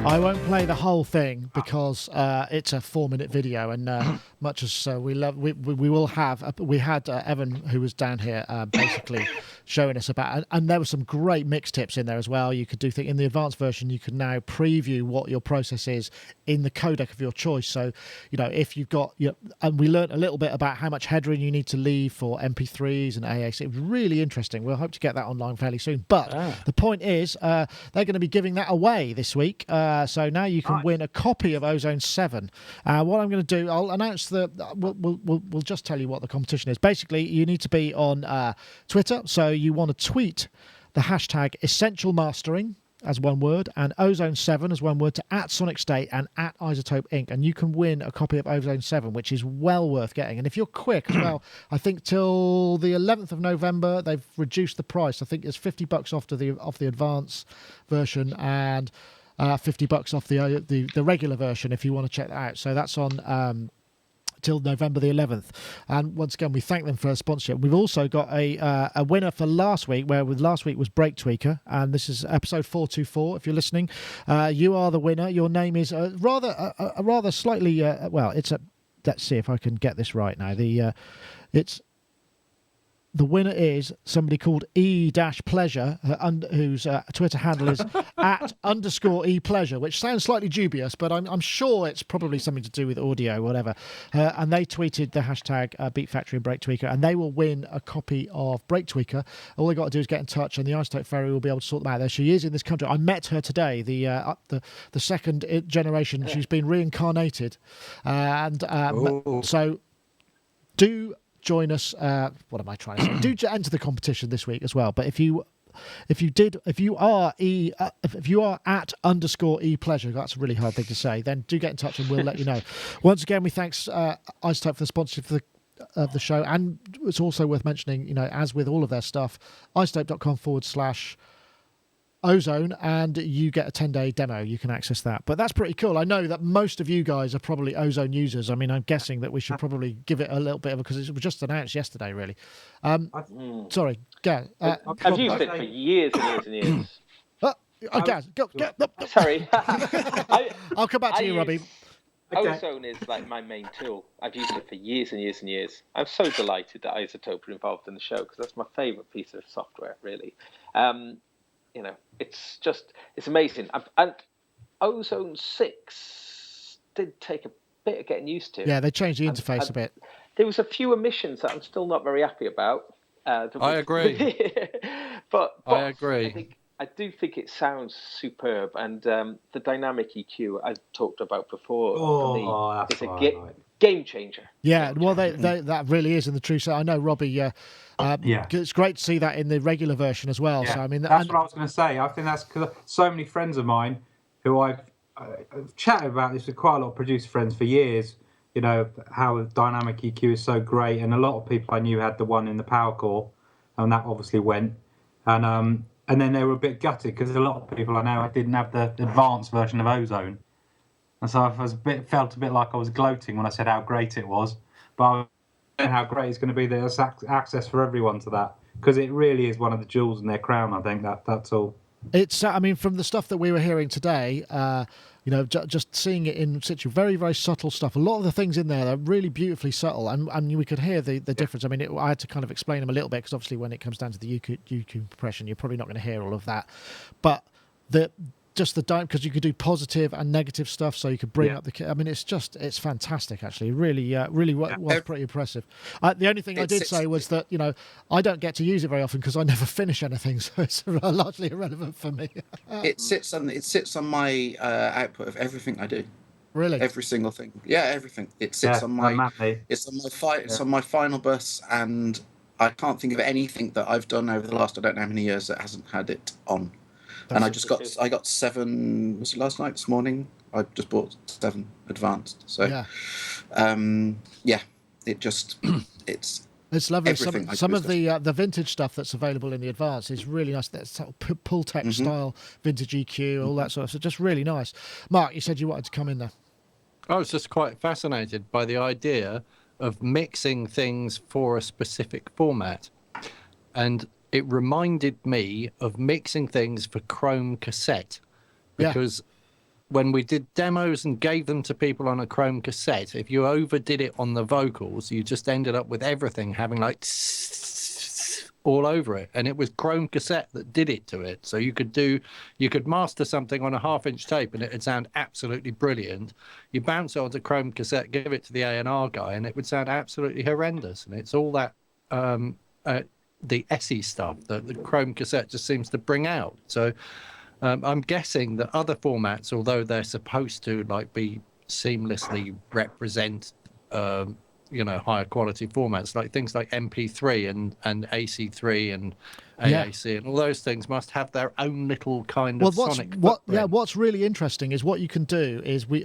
Speaker 2: I won't play the whole thing because it's a 4-minute video, and much as we will have. We had Evan, who was down here, basically showing us about, and there were some great mix tips in there as well. You could do things in the advanced version. You can now preview what your process is in the codec of your choice. So, if you've got, and we learned a little bit about how much headroom you need to leave for MP3s and AAC. It was really interesting. We'll hope to get that online fairly soon. But the point is, they're going to be giving that away this week. So now you can win a copy of Ozone 7. What I'm going to do, I'll announce we'll just tell you what the competition is. Basically, you need to be on Twitter. So you want to tweet the hashtag Essential Mastering as one word and Ozone 7 as one word to @SonicState and @iZotope Inc. And you can win a copy of Ozone 7, which is well worth getting. And if you're quick as well, I think till the 11th of November, they've reduced the price. I think it's $50 off the advanced version and $50 off the regular version if you want to check that out. So that's on till November the 11th. And once again, we thank them for a sponsorship. We've also got a winner for last week, last week was Break Tweaker, and this is episode 424. If you're listening, you are the winner. Your name is rather slightly let's see if I can get this right now. The winner is somebody called E-Pleasure, whose Twitter handle is @_E-Pleasure, which sounds slightly dubious, but I'm sure it's probably something to do with audio, whatever. And they tweeted the hashtag Beat Factory and Break Tweaker, and they will win a copy of Break Tweaker. All they got to do is get in touch, and the iZotope Ferry will be able to sort them out. There she is in this country. I met her today, the second generation. She's been reincarnated, and so do join us. What am I trying to say? Do enter the competition this week as well. But if you are @_E-Pleasure, that's a really hard thing to say, then do get in touch and we'll let you know. Once again, we thanks iZotope for the sponsorship of the show, and it's also worth mentioning, as with all of their stuff, iZotope.com/Ozone, and you get a 10-day demo. You can access that. But that's pretty cool. I know that most of you guys are probably Ozone users. I mean, I'm guessing that we should probably give it a little bit of because it was just announced yesterday, really. Sorry, Gaz.
Speaker 5: I've used it for years and years and years.
Speaker 2: Gaz, go.
Speaker 5: Sorry.
Speaker 2: I'll come back to you, Robbie.
Speaker 5: Ozone is like my main tool. I've used it for years and years and years. I'm so delighted that iZotope are involved in the show because that's my favourite piece of software, really. It's amazing. And Ozone 6 did take a bit of getting used to.
Speaker 2: Yeah, they changed the interface a bit.
Speaker 5: there was a few omissions that I'm still not very happy about.
Speaker 6: I agree.
Speaker 5: but
Speaker 6: I agree.
Speaker 5: I do think it sounds superb, and the dynamic EQ I talked about before for me is a game changer.
Speaker 2: Yeah, well, that really is in the true sense. I know, Robbie. It's great to see that in the regular version as well.
Speaker 3: Yeah.
Speaker 2: So I mean,
Speaker 3: that's what I was going to say. I think that's because so many friends of mine who I've chatted about this with quite a lot of producer friends for years. You know how dynamic EQ is so great, and a lot of people I knew had the one in the power core, and that obviously went. And then they were a bit gutted because a lot of people I know didn't have the advanced version of Ozone. And so I felt a bit like I was gloating when I said how great it was. But I don't know how great it's going to be that there's access for everyone to that. Because it really is one of the jewels in their crown, I think. That's all.
Speaker 2: It's, I mean, from the stuff that we were hearing today, just seeing it in situ, very, very subtle stuff. A lot of the things in there are really beautifully subtle, and we could hear the difference. I mean, I had to kind of explain them a little bit, because obviously when it comes down to the EQ compression, you're probably not going to hear all of that. But just the dime, because you could do positive and negative stuff, so you could bring up the. I mean, it's fantastic, actually. Really was pretty impressive. The only thing I did say was that I don't get to use it very often because I never finish anything, so it's largely irrelevant for me.
Speaker 4: It sits on my output of everything I do.
Speaker 2: Really,
Speaker 4: every single thing. Yeah, everything. It sits on my. It's on my final bus, and I can't think of anything that I've done over the last I don't know how many years that hasn't had it on. And I got 7. Was it last night? This morning? I just bought 7 advanced. So,
Speaker 2: it's lovely. Some of the vintage stuff that's available in the advanced is really nice. That sort of Pultec style vintage EQ, all that sort of stuff. Just really nice. Mark, you said you wanted to come in there.
Speaker 6: I was just quite fascinated by the idea of mixing things for a specific format, and it reminded me of mixing things for Chrome cassette, because when we did demos and gave them to people on a Chrome cassette, if you overdid it on the vocals, you just ended up with everything having like all over it. And it was Chrome cassette that did it to it. So you could master something on a 1/2-inch tape and it would sound absolutely brilliant. You bounce it onto Chrome cassette, give it to the A&R guy, and it would sound absolutely horrendous. And it's all that the SE stuff that the Chrome cassette just seems to bring out. So I'm guessing that other formats, although they're supposed to be seamlessly represent higher quality formats, like things like MP3 and AC3 and AAC and all those things, must have their own little kind of sonic footprint.
Speaker 2: What's really interesting is what you can do is we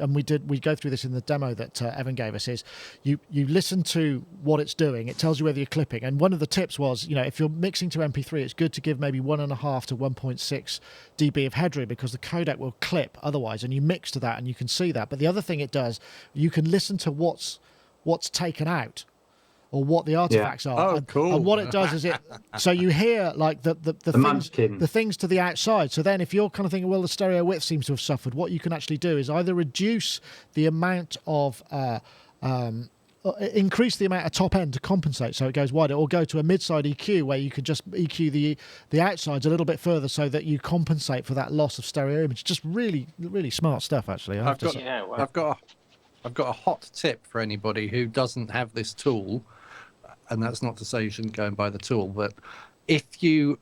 Speaker 2: go through this in the demo that Evan gave us, is you listen to what it's doing, it tells you whether you're clipping, and one of the tips was, if you're mixing to MP3, it's good to give maybe 1.5 to 1.6 dB of headroom, because the codec will clip otherwise, and you mix to that and you can see that. But the other thing it does, you can listen to what's taken out, or what the artifacts are.
Speaker 6: Oh, cool.
Speaker 2: And what it does is so you hear like the things to the outside. So then if you're kind of thinking, well, the stereo width seems to have suffered, what you can actually do is either reduce the amount of increase the amount of top end to compensate so it goes wider, or go to a mid-side EQ where you could just EQ the outsides a little bit further so that you compensate for that loss of stereo image. Just really, really smart stuff, actually.
Speaker 6: I've got a hot tip for anybody who doesn't have this tool, and that's not to say you shouldn't go and buy the tool, but if you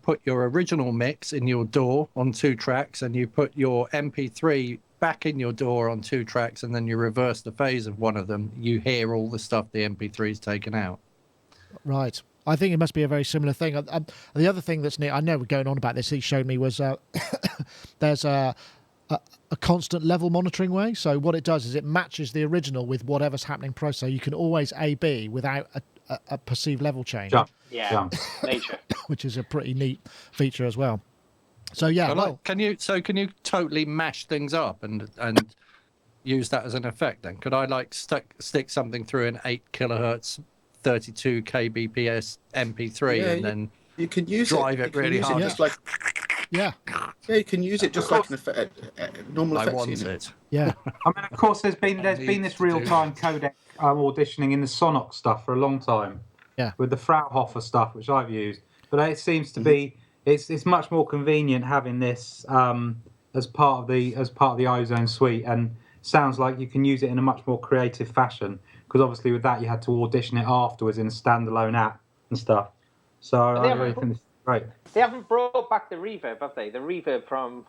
Speaker 6: put your original mix in your DAW on 2 tracks, and you put your MP3 back in your DAW on 2 tracks, and then you reverse the phase of one of them, you hear all the stuff the MP3's taken out.
Speaker 2: Right. I think it must be a very similar thing. The other thing that's neat, I know we're going on about this, he showed me, was there's a constant level monitoring way. So what it does is it matches the original with whatever's happening pro, so you can always A/B without a perceived level change.
Speaker 5: Nature.
Speaker 2: Which is a pretty neat feature as well. So
Speaker 6: can you totally mash things up and use that as an effect then? Could I stick something through an 8 kilohertz 32 kbps MP3 and then
Speaker 4: you can use
Speaker 6: drive it really hard?
Speaker 4: You can use it just like a normal effects unit.
Speaker 6: It.
Speaker 2: Yeah.
Speaker 3: I mean, of course, there's been this real-time codec auditioning in the Sonox stuff for a long time.
Speaker 2: Yeah.
Speaker 3: With the Fraunhofer stuff, which I've used, but it seems to be it's much more convenient having this as part of the Ozone suite, and sounds like you can use it in a much more creative fashion. because obviously with that you had to audition it afterwards in a standalone app and stuff. So I really think this is great.
Speaker 5: They haven't brought back the reverb, have they? The reverb from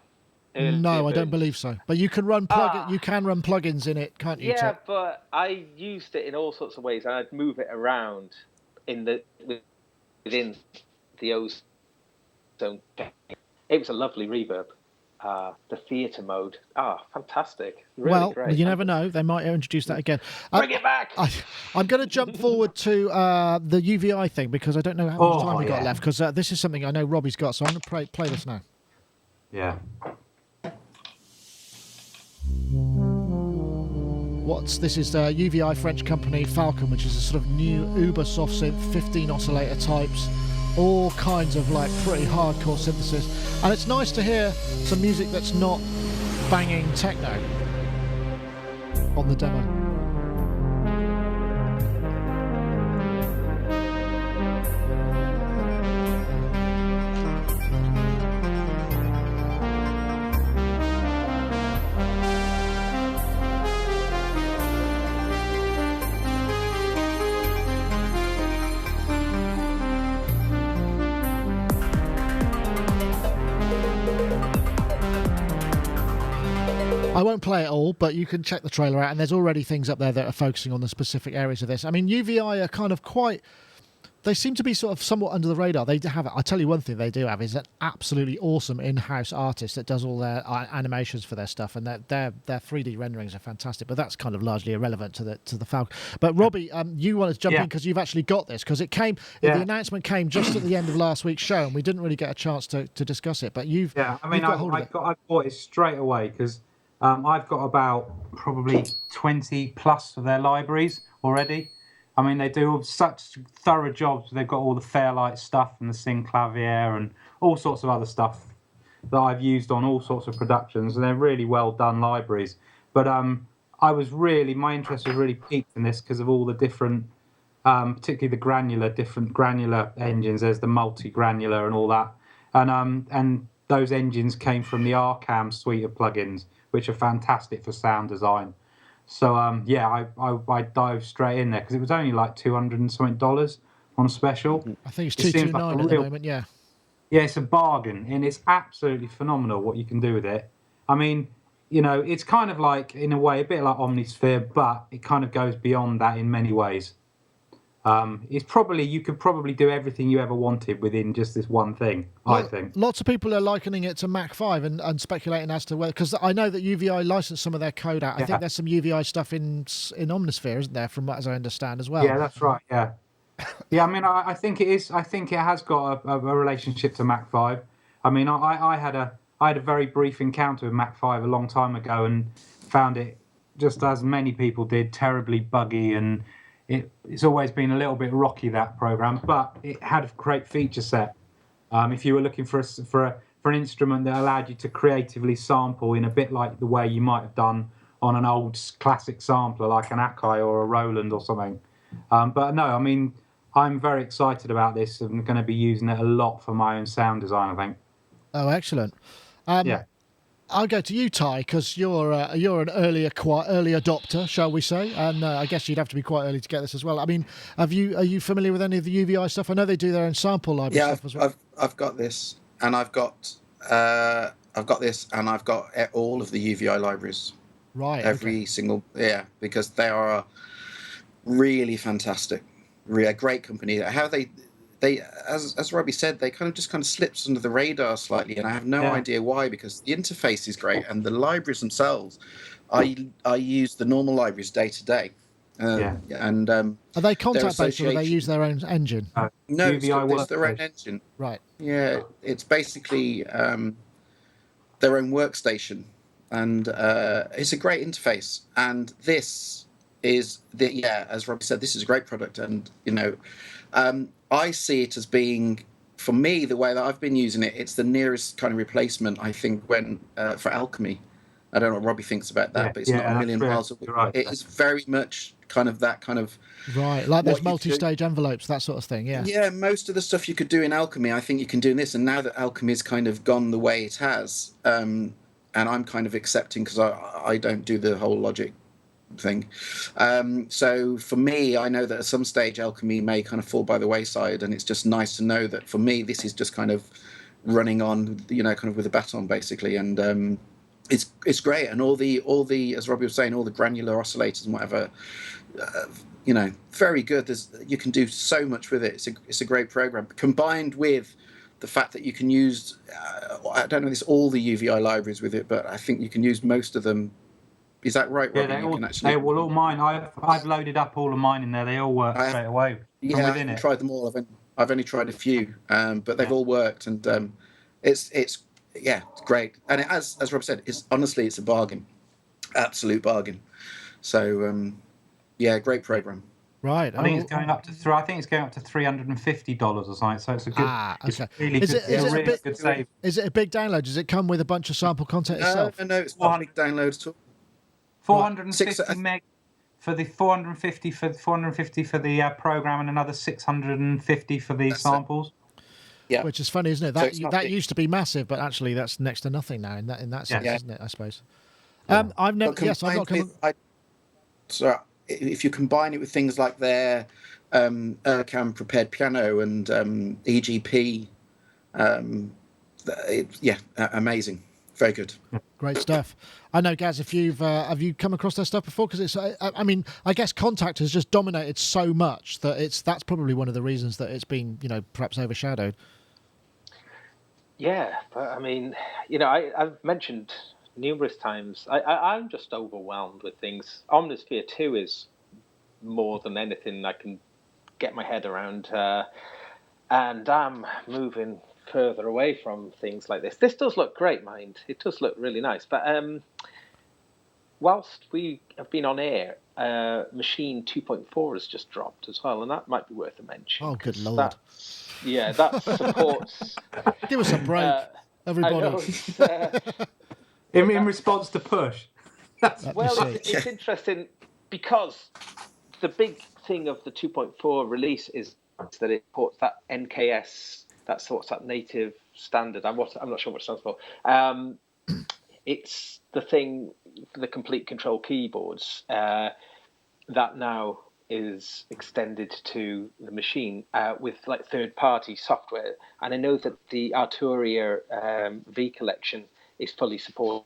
Speaker 2: No, I don't believe so. But you can run you can run plugins in it, can't you?
Speaker 5: Yeah,
Speaker 2: Tim?
Speaker 5: but I used it in all sorts of ways, and I'd move it around within the Ozone. It was a lovely reverb. The theatre mode. Fantastic. Really great.
Speaker 2: You never know. They might introduce that again.
Speaker 5: Bring it back!
Speaker 2: I'm going to jump forward to the UVI thing because I don't know how much time we got left, because this is something I know Robbie's got, so I'm going to play this now.
Speaker 3: Yeah.
Speaker 2: This is the UVI French company Falcon, which is a sort of new uber soft synth, 15 oscillator types, all kinds of like pretty hardcore synthesis, and it's nice to hear some music that's not banging techno on the demo. I won't play it all, but you can check the trailer out, and there's already things up there that are focusing on the specific areas of this. I mean, UVI are kind of they seem to be sort of somewhat under the radar. They have it. I'll tell you one thing they do have is an absolutely awesome in-house artist that does all their animations for their stuff, and their 3D renderings are fantastic. But that's kind of largely irrelevant to the Falcon. But Robbie, you wanted to jump in because you've actually got this, because the announcement came just at the end of last week's show, and we didn't really get a chance to discuss it. But
Speaker 3: I bought it straight away because I've got about probably 20 plus of their libraries already. I mean, they do such thorough jobs. They've got all the Fairlight stuff and the Synclavier and all sorts of other stuff that I've used on all sorts of productions, and they're really well done libraries. But my interest was really piqued in this because of all the different, particularly the different granular engines. There's the multi-granular and all that, and those engines came from the Arcam suite of plugins, which are fantastic for sound design. So I dived straight in there because it was only like $200 and something on a special.
Speaker 2: I think it's $229 at the moment. Yeah,
Speaker 3: it's a bargain, and it's absolutely phenomenal what you can do with it. I mean, it's kind of like, in a way, a bit like Omnisphere, but it kind of goes beyond that in many ways. You could probably do everything you ever wanted within just this one thing. I think
Speaker 2: lots of people are likening it to Mac 5 and speculating as to whether, because I know that UVI licensed some of their code out. I think there's some UVI stuff in Omnisphere, isn't there, from as I understand as well?
Speaker 3: Yeah, that's right. Yeah. I mean, I think it is. I think it has got a relationship to Mac 5. I mean, I had a very brief encounter with Mac 5 a long time ago and found it, just as many people did, terribly buggy, and it's always been a little bit rocky, that program, but it had a great feature set. If you were looking for an instrument that allowed you to creatively sample in a bit like the way you might have done on an old classic sampler like an Akai or a Roland or something. But no, I mean, I'm very excited about this. I'm going to be using it a lot for my own sound design, I think.
Speaker 2: Oh, excellent. I'll go to you, Ty, because you're an early adopter, shall we say? And I guess you'd have to be quite early to get this as well. I mean, are you familiar with any of the UVI stuff? I know they do their own sample library stuff as well.
Speaker 4: I've got this, and I've got all of the UVI libraries.
Speaker 2: Right.
Speaker 4: Every single, because they are really fantastic, really a great company. How they as Robbie said, they kind of slips under the radar slightly, and I have no idea why, because the interface is great and the libraries themselves. I use the normal libraries day to day. And
Speaker 2: are they contact based, or do they use their own engine?
Speaker 4: No, it's their own engine.
Speaker 2: Right.
Speaker 4: Yeah, it's basically their own workstation, and it's a great interface. And this is as Robbie said, this is a great product, and I see it as being, for me, the way that I've been using it, it's the nearest kind of replacement, I think, for Alchemy. I don't know what Robbie thinks about that, but it's not a million miles away. Right. It is very much kind of that kind of...
Speaker 2: Right, like those multi-stage envelopes, that sort of thing, yeah.
Speaker 4: Yeah, most of the stuff you could do in Alchemy, I think you can do in this. And now that Alchemy's kind of gone the way it has, and I'm kind of accepting, because I don't do the whole Logic thing. So for me, I know that at some stage alchemy may kind of fall by the wayside, and it's just nice to know that for me this is just kind of running on, kind of with a baton basically, and it's great. And all the as Robbie was saying, all the granular oscillators and whatever, very good. You can do so much with it. It's a great program, combined with the fact that you can use I don't know all the UVI libraries with it, but I think you can use most of them. Is that right, Robbie?
Speaker 3: Yeah, all mine. I've loaded up all of mine in there. They all work straight away.
Speaker 4: Yeah, I haven't tried them all. I've only tried a few, but they've all worked, and it's great. And as Rob said, it's a bargain, absolute bargain. So great program.
Speaker 2: Right.
Speaker 3: I think it's going up to $350 or something. So it's a good.
Speaker 2: Okay.
Speaker 3: It's really good. Good save.
Speaker 2: Is it a big download? Does it come with a bunch of sample content itself?
Speaker 4: No, it's not a big download at all.
Speaker 3: 450 meg for the 450 for the program, and another 650 for the samples.
Speaker 4: Yeah,
Speaker 2: which is funny, isn't it? That used to be massive, but actually that's next to nothing now in that sense, isn't it? I suppose. I've never. Yes, I've not come.
Speaker 4: So if you combine it with things like their Ercam prepared piano and EGP, amazing. Very good.
Speaker 2: Great stuff. I know, Gaz, if have you come across their stuff before? Because it's, I guess Contact has just dominated so much that that's probably one of the reasons that it's been, perhaps overshadowed.
Speaker 5: Yeah, but I mean, I've mentioned numerous times, I'm just overwhelmed with things. Omnisphere 2 is more than anything I can get my head around, and I'm moving further away from things like this. This does look great, mind. It does look really nice. But whilst we have been on air, Maschine 2.4 has just dropped as well, and that might be worth a mention.
Speaker 2: Oh, good Lord.
Speaker 5: That supports...
Speaker 2: Give us a break, everybody.
Speaker 3: In response to Push.
Speaker 5: It's interesting because the big thing of the 2.4 release is that it ports that NKS, that's what's that native standard. I'm not sure what it stands for. It's the thing for the complete control keyboards that now is extended to the Maschine with like third-party software. And I know that the Arturia V Collection is fully supported.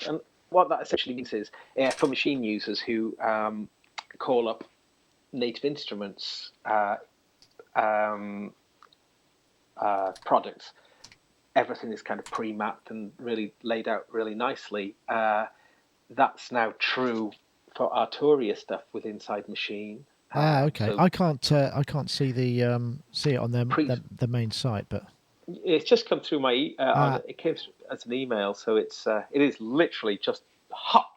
Speaker 5: And what that essentially means is for Maschine users who call up Native Instruments products, everything is kind of pre-mapped and really laid out really nicely. That's now true for Arturia stuff with inside Maschine.
Speaker 2: Okay. So I can't see see it on the main site, but
Speaker 5: it's just come through my. It came as an email, so it is literally just hot.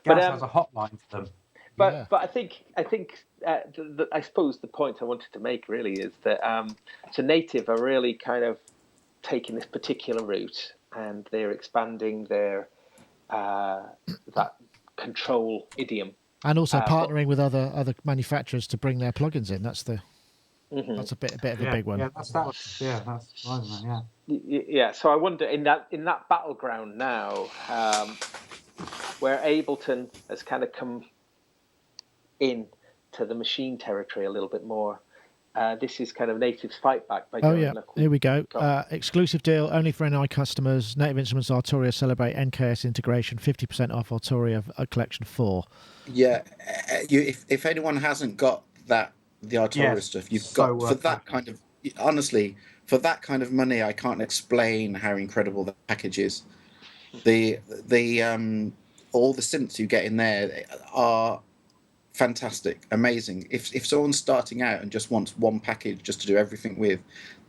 Speaker 3: But has a hotline for them.
Speaker 5: But I think I suppose the point I wanted to make really is that so Native are really kind of taking this particular route, and they're expanding their that control idiom,
Speaker 2: and also partnering with other manufacturers to bring their plugins in. That's that's a bit of a big one.
Speaker 3: Yeah, that's fine.
Speaker 5: Yeah. So I wonder in that battleground now, where Ableton has kind of come in to the Maschine territory a little bit more. This is kind of Native's fight back by going.
Speaker 2: Here we go. Exclusive deal only for NI customers. Native Instruments Arturia celebrate NKS integration, 50% off Arturia Collection 4.
Speaker 4: Yeah, if anyone hasn't got the Arturia stuff, you've got for that kind of money, I can't explain how incredible the package is. The all the synths you get in there are fantastic, amazing. If someone's starting out and just wants one package just to do everything with,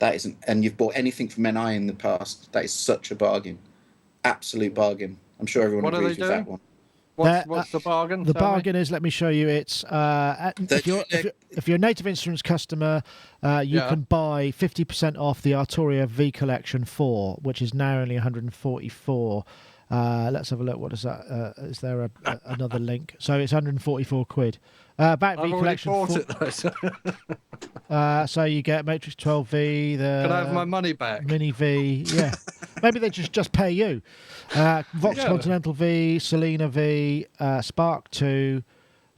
Speaker 4: and you've bought anything from NI in the past, that is such a bargain, absolute bargain. I'm sure everyone agrees with that one.
Speaker 6: What's the bargain?
Speaker 2: The bargain is, let me show you. It's if you're a Native Instruments customer, you can buy 50% off the Arturia V Collection 4, which is now only 144. Let's have a look. What is that? Is there another link? So it's 144 quid. Back V Collection 4. So you get Matrix 12V.
Speaker 6: Can I have my money back?
Speaker 2: Mini V. Yeah. Maybe they just pay you. Vox Continental V, Selena V, Spark 2,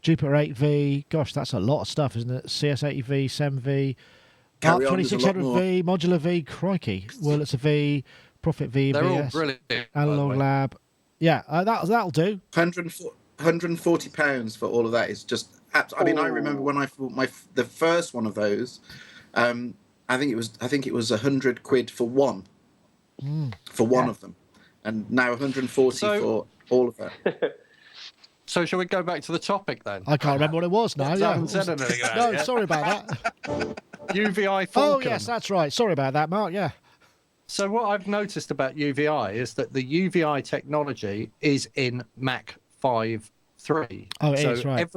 Speaker 2: Jupiter 8V. Gosh, that's a lot of stuff, isn't it? CS80V, SEM-V, ARP
Speaker 4: Carry on, there's a lot
Speaker 2: 2600V, Modular V, crikey. Wurlitzer V, Profit V,
Speaker 6: They're all
Speaker 2: VS,
Speaker 6: brilliant. by the
Speaker 2: Analog
Speaker 6: way.
Speaker 2: Lab. Yeah, that'll do.
Speaker 4: £140 for all of that is just. I mean, I remember when I bought the first one of those. I think it was £100 for one. For one of them, and now 140 for all of that.
Speaker 6: So shall we go back to the topic then?
Speaker 2: I can't remember what it was now.
Speaker 6: I
Speaker 2: Yeah.
Speaker 6: haven't said anything about
Speaker 2: No,
Speaker 6: it yet.
Speaker 2: sorry about that.
Speaker 6: UVI Falcon.
Speaker 2: Oh, yes, that's right. Sorry about that, Mark. Yeah.
Speaker 6: So what I've noticed about UVI is that the UVI technology is in Mac 5.3.
Speaker 2: Oh, it
Speaker 6: so
Speaker 2: is, right.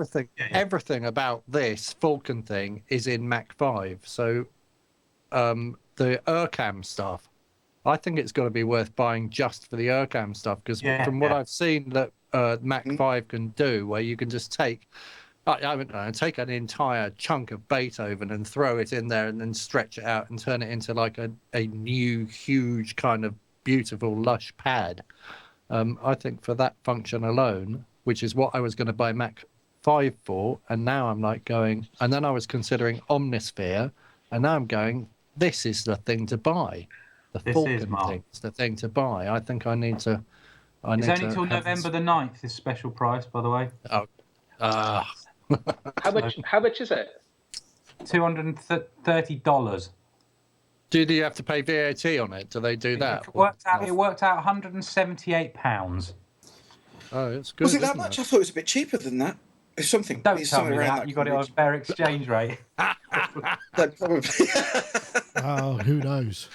Speaker 6: everything about this Falcon thing is in Mac 5. So the Urcam stuff, I think it's got to be worth buying just for the Urcam stuff, because from what I've seen that Mac 5 can do, where you can just take an entire chunk of Beethoven and throw it in there and then stretch it out and turn it into like a new, huge kind of beautiful, lush pad. I think for that function alone, which is what I was going to buy Mac 5 for, and now I'm like going, and then I was considering Omnisphere, and now I'm going, this is the thing to buy. The Falcon thing is the thing to buy. I think I need to.
Speaker 3: It's only till November the 9th, this special price, by the way.
Speaker 5: How much is it?
Speaker 3: $230.
Speaker 6: Do you have to pay VAT on it? Do they do that?
Speaker 3: It worked out £178.
Speaker 6: Oh, it's good.
Speaker 4: Was it that
Speaker 6: isn't
Speaker 4: much?
Speaker 6: it?
Speaker 4: I thought it was a bit cheaper than that. It's something.
Speaker 3: Don't
Speaker 4: it's
Speaker 3: tell
Speaker 4: something
Speaker 3: me
Speaker 4: around
Speaker 3: that. You got it on a fair exchange rate.
Speaker 4: No, probably.
Speaker 2: Oh, who knows?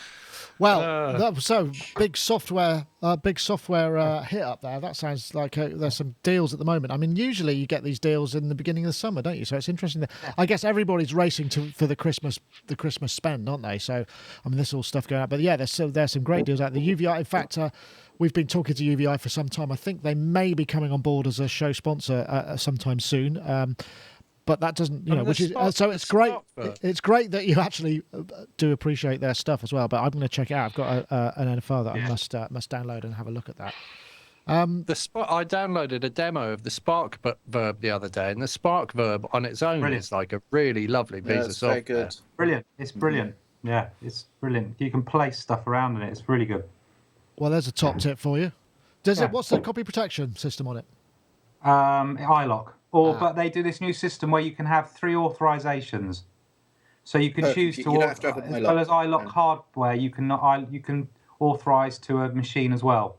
Speaker 2: Well, so big software hit up there. That sounds like there's some deals at the moment. I mean, usually you get these deals in the beginning of the summer, don't you? So it's interesting. I guess everybody's racing for the Christmas spend, aren't they? So I mean, there's all stuff going out. But yeah, there's some great deals out. The UVI, in fact, we've been talking to UVI for some time. I think they may be coming on board as a show sponsor sometime soon. But that doesn't, which is so it's great. It's great that you actually do appreciate their stuff as well. But I'm going to check it out. I've got an NFR that I must download and have a look at that.
Speaker 6: I downloaded a demo of the Spark Verb the other day, and the Spark Verb on its own is like a really lovely piece of software.
Speaker 4: Very good.
Speaker 3: Brilliant. It's brilliant. Yeah, it's brilliant. You can place stuff around in it. It's really good.
Speaker 2: Well, there's a top tip for you. What's the copy protection system on it?
Speaker 3: iLock. But they do this new system where you can have 3 authorizations. So you can choose
Speaker 4: you don't have to have an
Speaker 3: as well as iLock hardware, you can authorize to a machine as well.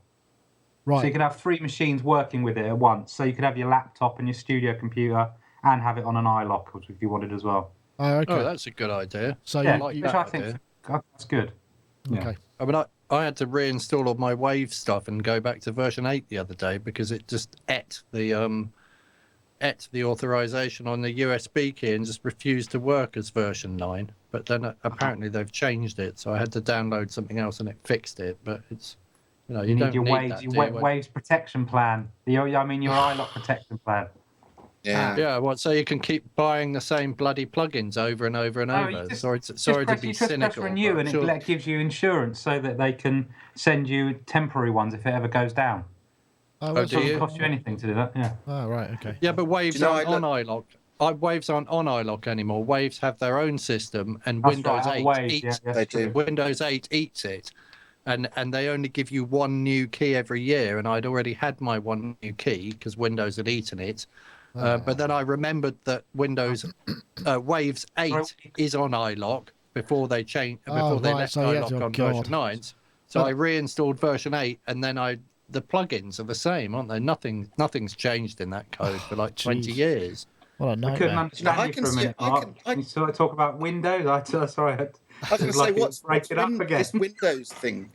Speaker 2: Right.
Speaker 3: So you can have 3 machines working with it at once. So you could have your laptop and your studio computer and have it on an iLock if you wanted as well.
Speaker 2: Oh, okay.
Speaker 6: Oh, that's a good idea.
Speaker 2: So
Speaker 3: yeah,
Speaker 6: like
Speaker 3: which
Speaker 6: that
Speaker 3: I think
Speaker 6: idea.
Speaker 3: that's good.
Speaker 2: Okay.
Speaker 3: Yeah.
Speaker 6: I mean, I had to reinstall all my Wave stuff and go back to version 8 the other day because it just ate the authorization on the USB key and just refused to work as version 9. But then apparently they've changed it, so I had to download something else and it fixed it. But it's, you
Speaker 3: need
Speaker 6: don't
Speaker 3: your
Speaker 6: need
Speaker 3: Waves,
Speaker 6: that,
Speaker 3: your
Speaker 6: do you?
Speaker 3: Waves protection plan. Your iLock protection plan.
Speaker 4: Yeah.
Speaker 6: Yeah, well, so you can keep buying the same bloody plugins over and over and over. Sorry to be cynical.
Speaker 3: Press renew and it gives you insurance so that they can send you temporary ones if it ever goes down. It doesn't cost you anything to do that. Yeah.
Speaker 2: Oh, right. Okay.
Speaker 6: Yeah, but Waves aren't on iLock. Waves aren't on iLock anymore. Waves have their own system, and Windows 8 eats it. And they only give you one new key every year, and I'd already had my one new key because Windows had eaten it. But then I remembered that Waves 8 is on iLock before they left iLock on version 9. So I reinstalled version 8, and then the plugins are the same, aren't they? Nothing's changed in that code for like 20 years.
Speaker 2: What a nightmare.
Speaker 3: I couldn't understand you for a minute, Mark. You sort of talk about Windows. Sorry.
Speaker 4: I was going to say, what's this Windows thing?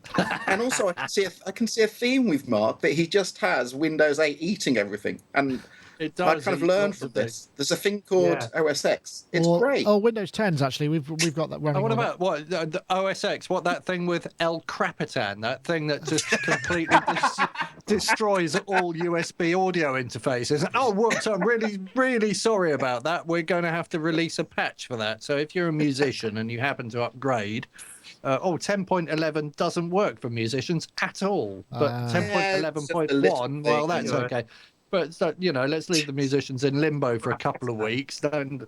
Speaker 4: And also, I can see a theme with Mark that he just has Windows 8 eating everything. And
Speaker 6: It does.
Speaker 4: I've kind of learned from this. There's a thing called OS X. It's great.
Speaker 2: Oh, Windows 10s actually. We've got that running.
Speaker 6: What about the OS X? What, that thing with El Crapitan? That thing that just completely destroys all USB audio interfaces. Oh, whoops! I'm really, really sorry about that. We're going to have to release a patch for that. So if you're a musician and you happen to upgrade. 10.11 doesn't work for musicians at all. But 10.11.1, well, that's okay. But so, let's leave the musicians in limbo for a couple of weeks, and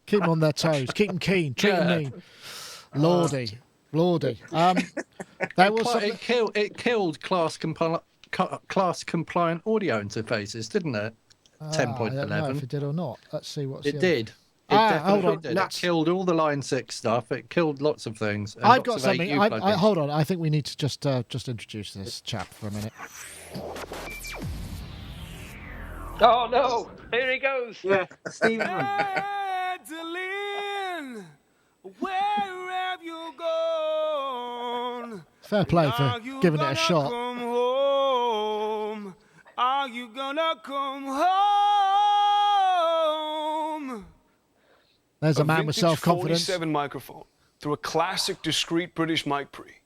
Speaker 2: keep them on their toes, keep them keen, treat them mean. Lordy. There was
Speaker 6: it killed class compliant audio interfaces, didn't it? 10.11.
Speaker 2: I don't know if it did or not. Let's see what's
Speaker 6: it did. It
Speaker 2: hold on.
Speaker 6: did. It killed all the Line 6 stuff. It killed lots of things.
Speaker 2: I've got something. Hold on. I think we need to just introduce this chap for a minute.
Speaker 5: Oh no! Here he goes.
Speaker 3: Yeah, Stephen.
Speaker 8: Adeline, where have you gone?
Speaker 2: Fair play for giving it a shot.
Speaker 8: Come home? Are you gonna come home?
Speaker 2: There's a man with self-confidence.
Speaker 8: 47 microphone through a classic discrete British mic pre.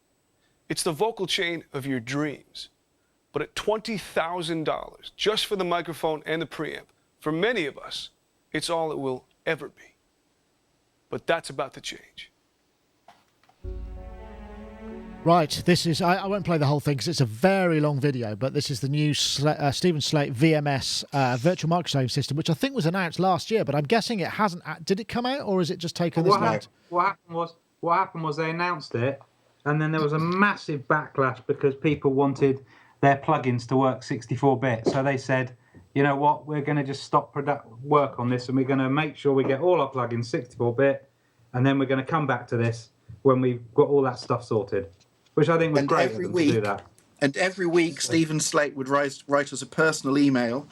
Speaker 8: It's the vocal chain of your dreams. But at $20,000, just for the microphone and the preamp, for many of us, it's all it will ever be. But that's about to change.
Speaker 2: Right, this is... I won't play the whole thing because it's a very long video, but this is the new Stephen Slate VMS virtual microphone system, which I think was announced last year, but I'm guessing it hasn't... Did it come out, or is it just taken this month?
Speaker 3: What happened was they announced it, and then there was a massive backlash because people wanted their plugins to work 64-bit. So they said, you know what, we're going to just stop work on this, and we're going to make sure we get all our plugins 64-bit, and then we're going to come back to this when we've got all that stuff sorted, which I think was great of them to do that.
Speaker 4: And every week, Stephen Slate would write us a personal email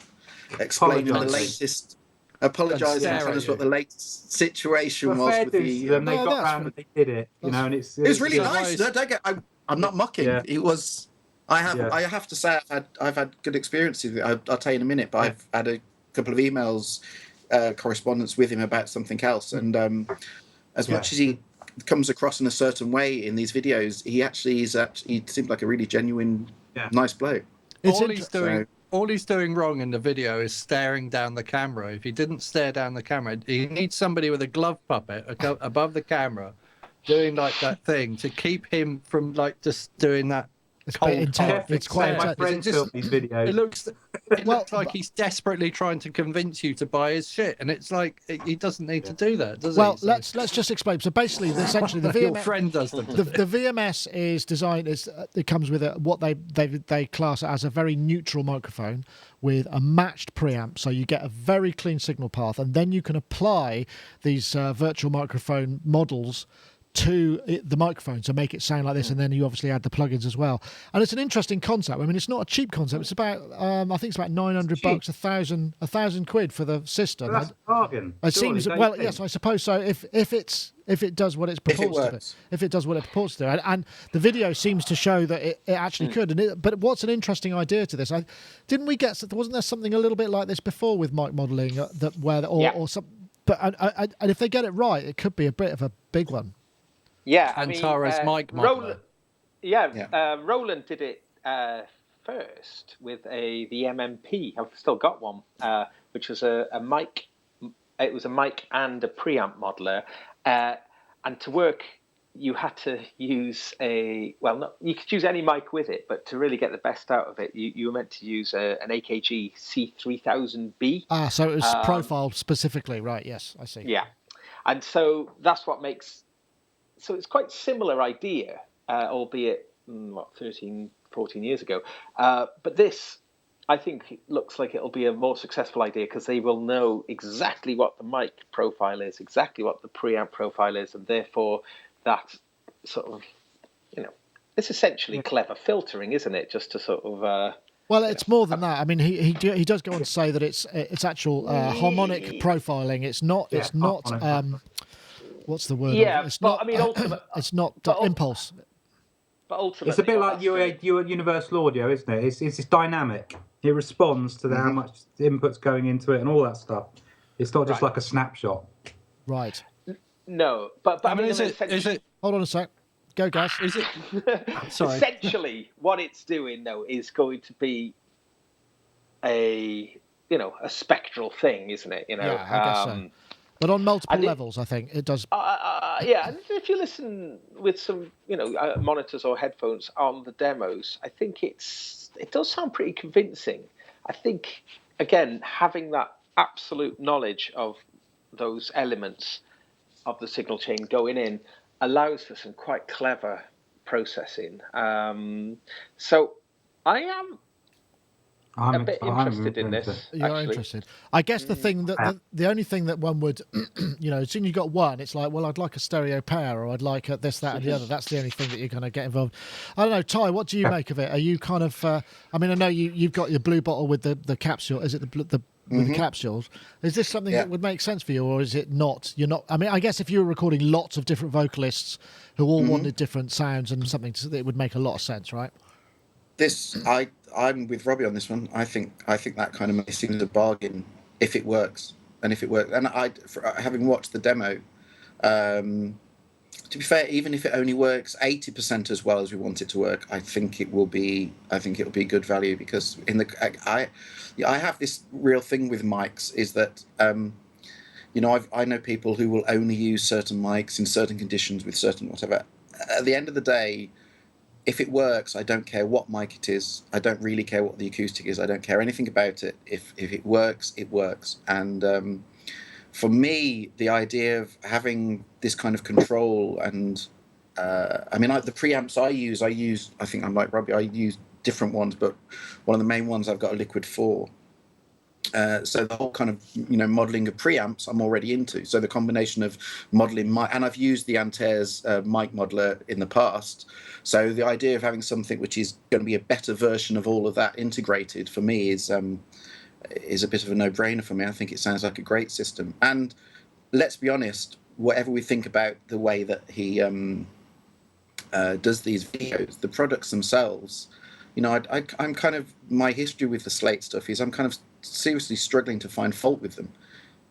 Speaker 4: explaining the latest, apologising and telling us what the latest situation was with the...
Speaker 3: They got round and they did it, and it's...
Speaker 4: It was really nice. I'm not mocking. Yeah. It was... I have to say I've had good experiences with it. I'll tell you in a minute, but I've had a couple of emails, correspondence with him about something else. And as much as he comes across in a certain way in these videos, he seemed like a really genuine, nice bloke.
Speaker 6: All he's doing wrong in the video is staring down the camera. If he didn't stare down the camera, he needs somebody with a glove puppet above the camera doing like that thing to keep him from like just doing that.
Speaker 2: It's quite intense. It's quite
Speaker 3: my friends filmed these videos.
Speaker 6: It looks like he's desperately trying to convince you to buy his shit, and it's like he doesn't need to do that, does he?
Speaker 2: Well, let's just explain. So basically, essentially, the VMS,
Speaker 6: your friend does them.
Speaker 2: The VMS is designed. It comes with what they class as a very neutral microphone with a matched preamp, so you get a very clean signal path, and then you can apply these virtual microphone models to the microphone to make it sound like this, and then you obviously add the plugins as well. And it's an interesting concept. I mean, it's not a cheap concept. It's about I think it's about $900, $1,000 quid for the system.
Speaker 3: Well, that's a bargain.
Speaker 2: It seems yes, I suppose so. If it does what it purports to do, if it does what it purports to do, and the video seems to show that it actually could. But what's an interesting idea to this? Wasn't there something a little bit like this before with mic modelling or some? But and if they get it right, it could be a bit of a big one.
Speaker 5: Yeah,
Speaker 6: Antares mic modeler.
Speaker 5: Roland did it first with the MMP. I've still got one, which was a mic. It was a mic and a preamp modeler, and to work, you had to use you could use any mic with it, but to really get the best out of it, you were meant to use an AKG C3000B.
Speaker 2: So it was profiled specifically, right? Yes, I see.
Speaker 5: Yeah, and so that's what makes. So it's quite similar idea, albeit 13, 14 years ago. But this, I think, looks like it'll be a more successful idea because they will know exactly what the mic profile is, exactly what the preamp profile is, and therefore that sort of, it's essentially clever filtering, isn't it? Just to sort of.
Speaker 2: Well, it's more than that. I mean, he does go on to say that it's actual harmonic profiling. It's not. What's the word?
Speaker 5: Yeah,
Speaker 2: it's
Speaker 5: but
Speaker 2: not,
Speaker 5: ultimately,
Speaker 2: it's not impulse.
Speaker 5: But ultimately,
Speaker 3: it's a bit like your Universal Audio, isn't it? It's dynamic. It responds to how much input's going into it and all that stuff. It's not just like a snapshot.
Speaker 2: Right.
Speaker 5: No, but I mean,
Speaker 6: is it?
Speaker 2: Hold on a sec. Go, guys.
Speaker 6: Is it? Sorry.
Speaker 5: Essentially, what it's doing though is going to be a spectral thing, isn't it?
Speaker 2: Yeah, I guess so. But on multiple levels, I think it does.
Speaker 5: Yeah, if you listen with some, monitors or headphones on the demos, I think it does sound pretty convincing. I think again, having that absolute knowledge of those elements of the signal chain going in allows for some quite clever processing. So I am a bit interested in this.
Speaker 2: You're interested. I guess the thing that the only thing that one would, as soon as you've got one, it's like, well, I'd like a stereo pair, or I'd like this, that, and the other. That's the only thing that you're going to get involved. I don't know, Ty. What do you make of it? Are you kind of? I mean, I know you've got your blue bottle with the capsule. Is it with the capsules? Is this something that would make sense for you, or is it not? You're not. I mean, I guess if you were recording lots of different vocalists who all wanted different sounds and something, it would make a lot of sense, right?
Speaker 4: I'm with Robbie on this one. I think that kind of may seem as a bargain if it works, and having watched the demo, to be fair, even if it only works 80% as well as we want it to work, I think it will be good value, because I have this real thing with mics is that I know people who will only use certain mics in certain conditions with certain whatever. At the end of the day, if it works, I don't care what mic it is. I don't really care what the acoustic is. I don't care anything about it. If it works, it works. And for me, the idea of having this kind of control and the preamps I use, I think I'm like Robbie, I use different ones, but one of the main ones I've got a Liquid 4. So the whole kind of modelling of preamps I'm already into. So the combination of modelling and I've used the Antares mic modeler in the past. So the idea of having something which is going to be a better version of all of that integrated for me is a bit of a no-brainer for me. I think it sounds like a great system. And let's be honest, whatever we think about the way that he does these videos, the products themselves, I'm kind of, my history with the Slate stuff is I'm kind of seriously struggling to find fault with them.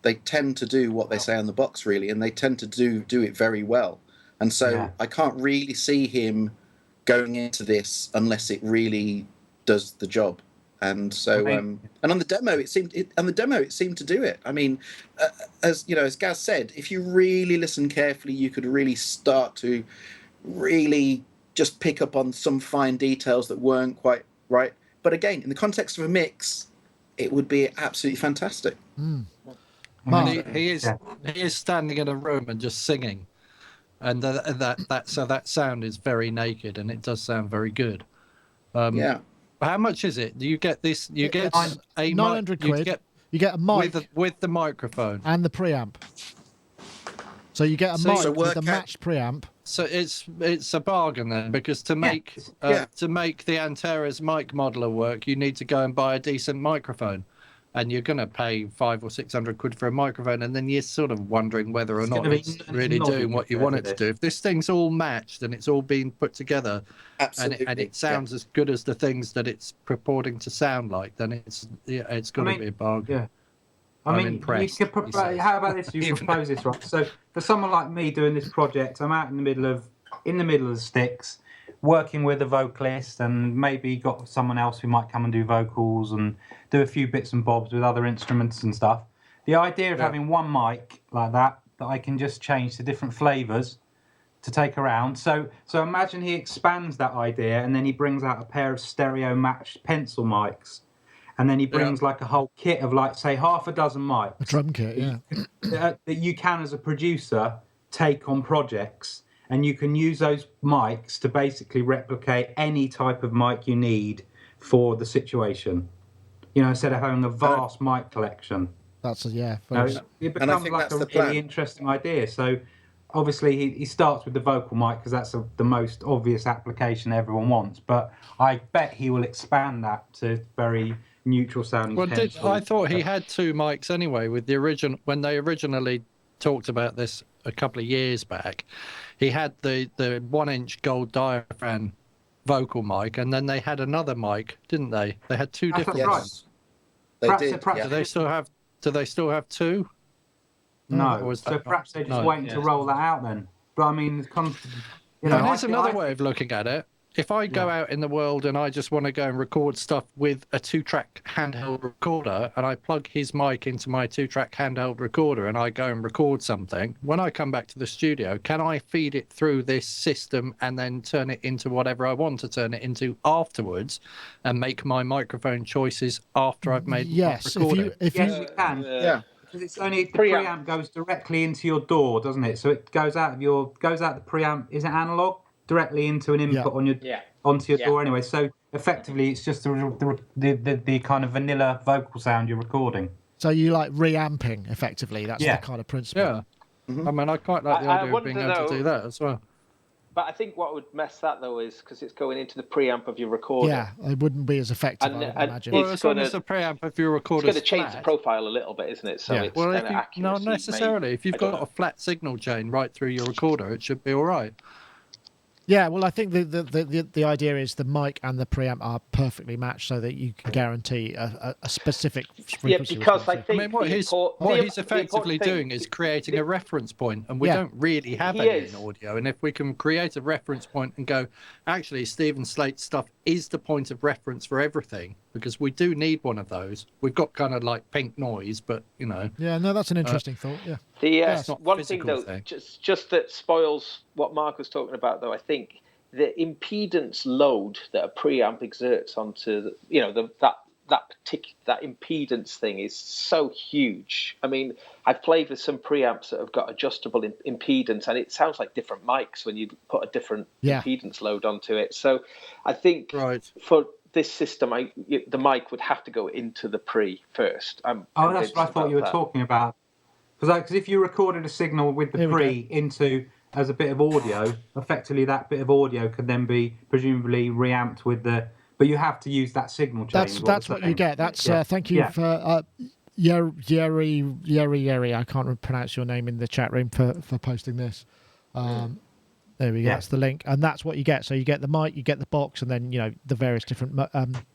Speaker 4: They tend to do what they say on the box, really, and they tend to do it very well. And so I can't really see him going into this unless it really does the job. And so, and on the demo, it seemed to do it. I mean, as Gaz said, if you really listen carefully, you could really start to really just pick up on some fine details that weren't quite right. But again, in the context of a mix, it would be absolutely fantastic.
Speaker 6: He is standing in a room and just singing, and that sound is very naked, and it does sound very good. How much is it? Do you get this? You get a
Speaker 2: 900 quid. You get a mic
Speaker 6: with the microphone
Speaker 2: and the preamp. So you get a mic with a matched preamp.
Speaker 6: So it's a bargain then, because to make the Antares mic modeler work, you need to go and buy a decent microphone, and you're going to pay 500 or 600 quid for a microphone, and then you're sort of wondering whether or not it's really doing what you want it to do. If this thing's all matched and it's all been put together, and it sounds as good as the things that it's purporting to sound like, then it's got to be a bargain.
Speaker 3: Yeah. I'm impressed. How about this? You propose this, right? So for someone like me doing this project, I'm out in the middle of the sticks, working with a vocalist, and maybe got someone else who might come and do vocals and do a few bits and bobs with other instruments and stuff. The idea of having one mic like that I can just change to different flavors to take around. So imagine he expands that idea, and then he brings out a pair of stereo matched pencil mics. And then he brings like a whole kit of say half a dozen mics.
Speaker 2: A drum kit,
Speaker 3: that you can, as a producer, take on projects. And you can use those mics to basically replicate any type of mic you need for the situation. Instead of having a vast mic collection.
Speaker 2: That's it
Speaker 3: becomes like a really interesting idea. So obviously he starts with the vocal mic because that's the most obvious application everyone wants. But I bet he will expand that to very neutral sounding.
Speaker 6: I thought he had two mics anyway with the original when they originally talked about this a couple of years back. He had the 1-inch gold diaphragm vocal mic, and then they had another mic, didn't they? They had two different ones.
Speaker 4: They did.
Speaker 6: Do they still have two?
Speaker 3: No. So perhaps they're just waiting to roll that out then. But I mean,
Speaker 6: there's another way of looking at it. If I go out in the world and I just want to go and record stuff with a 2-track handheld recorder, and I plug his mic into my 2-track handheld recorder and I go and record something, when I come back to the studio, can I feed it through this system and then turn it into whatever I want to turn it into afterwards and make my microphone choices after I've made
Speaker 2: yes,
Speaker 6: my recording?
Speaker 2: if
Speaker 3: Yes,
Speaker 2: you
Speaker 3: you can.
Speaker 4: Yeah.
Speaker 3: Because it's only the preamp goes directly into your DAW, doesn't it? So it goes out the preamp. Is it analog? Directly into an input on your onto your DAW anyway. So effectively, it's just the kind of vanilla vocal sound you're recording.
Speaker 2: So you like reamping effectively. That's the kind of principle.
Speaker 6: Yeah. I mean, I quite like the idea of being able to do that as well.
Speaker 5: But I think what would mess that though is because it's going into the preamp of your recorder.
Speaker 2: Yeah, it wouldn't be as effective, I would imagine.
Speaker 6: Well, as long as the preamp of your recorder
Speaker 5: is going to change the profile a little bit, isn't it? So it's
Speaker 6: well,
Speaker 5: kind of accuracy.
Speaker 6: not necessarily. If you've got a flat signal chain right through your recorder, it should be all right.
Speaker 2: Yeah, well, I think the idea is the mic and the preamp are perfectly matched, so that you can guarantee a specific frequency.
Speaker 5: Yeah, because I think
Speaker 6: what he's effectively doing is creating a reference point, and we don't really have any in audio. And if we can create a reference point and go, actually, Stephen Slate's stuff is the point of reference for everything, because we do need one of those. We've got kind of like pink noise, but you know.
Speaker 2: Yeah, no, that's an interesting thought. Yeah.
Speaker 5: The one thing though, just that spoils what Mark was talking about, though. I think the impedance load that a preamp exerts onto that impedance thing is so huge. I mean, I've played with some preamps that have got adjustable impedance, and it sounds like different mics when you put a different impedance load onto it. So I think for this system, the mic would have to go into the pre first.
Speaker 3: That's what I thought you were talking about. Because if you recorded a signal with the pre into as a bit of audio, effectively that bit of audio could then be presumably reamped with the. But you have to use that signal chain.
Speaker 2: That's what you get. That's thank you for Yeri. I can't pronounce your name in the chat room for posting this. There we go. That's the link, and that's what you get. So you get the mic, you get the box, and then the various different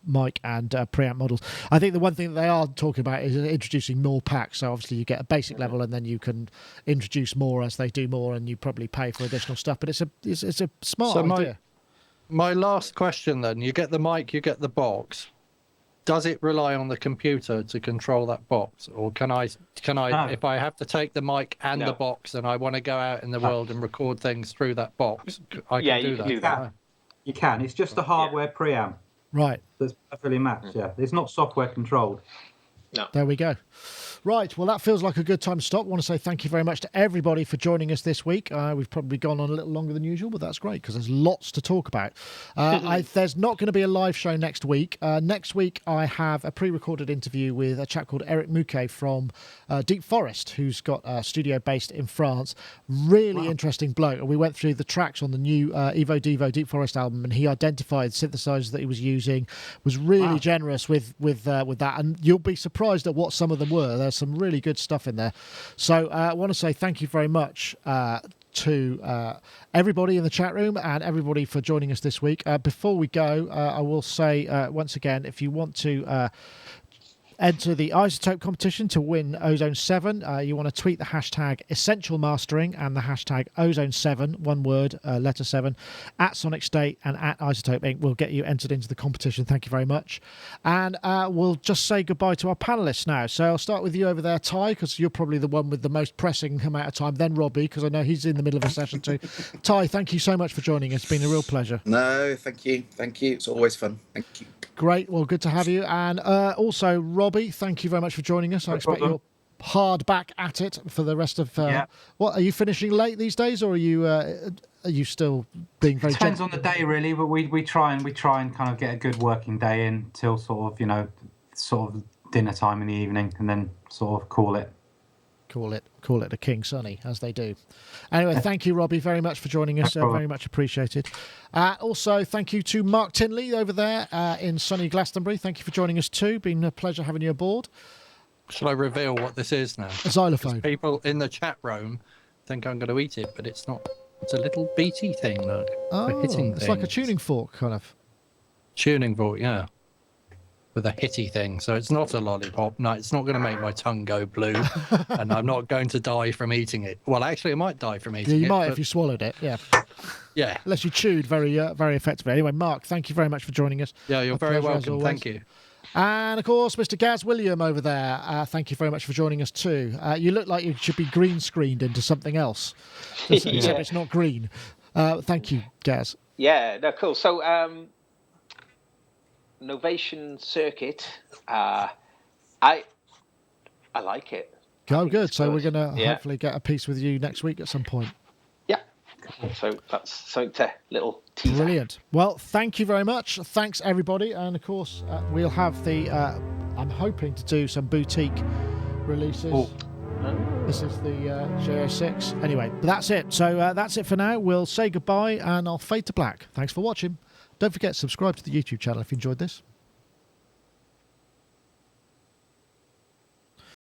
Speaker 2: mic and preamp models. I think the one thing that they are talking about is introducing more packs. So obviously you get a basic level, and then you can introduce more as they do more, and you probably pay for additional stuff. But it's a smart idea.
Speaker 6: My last question then: you get the mic, you get the box. Does it rely on the computer to control that box, or can I, if I have to take the mic and the box and I want to go out in the world and record things through that box, I can do that?
Speaker 3: You can. It's just a hardware preamp.
Speaker 2: Right.
Speaker 3: That's perfectly matched. Yeah, it's not software controlled.
Speaker 5: No.
Speaker 2: There we go. Right, well, that feels like a good time to stop. I want to say thank you very much to everybody for joining us this week. We've probably gone on a little longer than usual, but that's great because there's lots to talk about. There's not going to be a live show next week. Next week, I have a pre-recorded interview with a chap called Eric Mouquet from Deep Forest, who's got a studio based in France. Really interesting bloke. And we went through the tracks on the new Evo Devo Deep Forest album, and he identified synthesizers that he was using, was really generous with that. And you'll be surprised at what some of them were. There's some really good stuff in there. So I want to say thank you very much to everybody in the chat room and everybody for joining us this week. Before we go, I will say once again, if you want to enter the iZotope competition to win Ozone 7. You want to tweet the hashtag Essential Mastering and the hashtag Ozone 7, one word, letter 7, at Sonic State and at iZotope Inc. will get you entered into the competition. Thank you very much. And we'll just say goodbye to our panellists now. So I'll start with you over there, Ty, because you're probably the one with the most pressing amount of time. Then Robbie, because I know he's in the middle of a session too. Ty, thank you so much for joining us. It's been a real pleasure.
Speaker 4: No, thank you. Thank you. It's always fun. Thank you.
Speaker 2: Great. Well, good to have you. And also, Robbie, thank you very much for joining us. I expect you're hard back at it for the rest of... What, are you finishing late these days, or are you still being very...
Speaker 3: Depends on the day, really, but we try and kind of get a good working day in till sort of dinner time in the evening, and then sort of call it
Speaker 2: a King Sunny, as they do. Anyway, thank you, Robbie, very much for joining us. Very much appreciated. Also, thank you to Mark Tinley over there in sunny Glastonbury. Thank you for joining us too. Been a pleasure having you aboard.
Speaker 6: Shall I reveal what this is now?
Speaker 2: A xylophone.
Speaker 6: People in the chat room think I'm going to eat it, but it's not. It's a little beaty thing, look.
Speaker 2: Oh,
Speaker 6: for hitting
Speaker 2: it's
Speaker 6: things.
Speaker 2: like a tuning fork, kind of.
Speaker 6: Tuning fork, yeah. with a hitty thing. So it's not a lollipop. No, it's not going to make my tongue go blue, and I'm not going to die from eating it. Well, actually, I might die from eating it.
Speaker 2: You might if you swallowed it. Yeah.
Speaker 6: Yeah.
Speaker 2: Unless you chewed very effectively. Anyway, Mark, thank you very much for joining us.
Speaker 6: Yeah, you're very welcome. Thank you.
Speaker 2: And, of course, Mr. Gaz William over there, thank you very much for joining us too. You look like you should be green screened into something else, except it's not green. Thank you, Gaz.
Speaker 5: Yeah, no, cool. So, Novation Circuit, I like it.
Speaker 2: Oh, good. So we're going to hopefully get a piece with you next week at some point.
Speaker 5: Yeah. So that's something to little teaser.
Speaker 2: Brilliant. Well, thank you very much. Thanks, everybody. And, of course, we'll have the... I'm hoping to do some boutique releases. Oh. This is the JO6. Anyway, that's it. So that's it for now. We'll say goodbye and I'll fade to black. Thanks for watching. Don't forget to subscribe to the YouTube channel if you enjoyed this.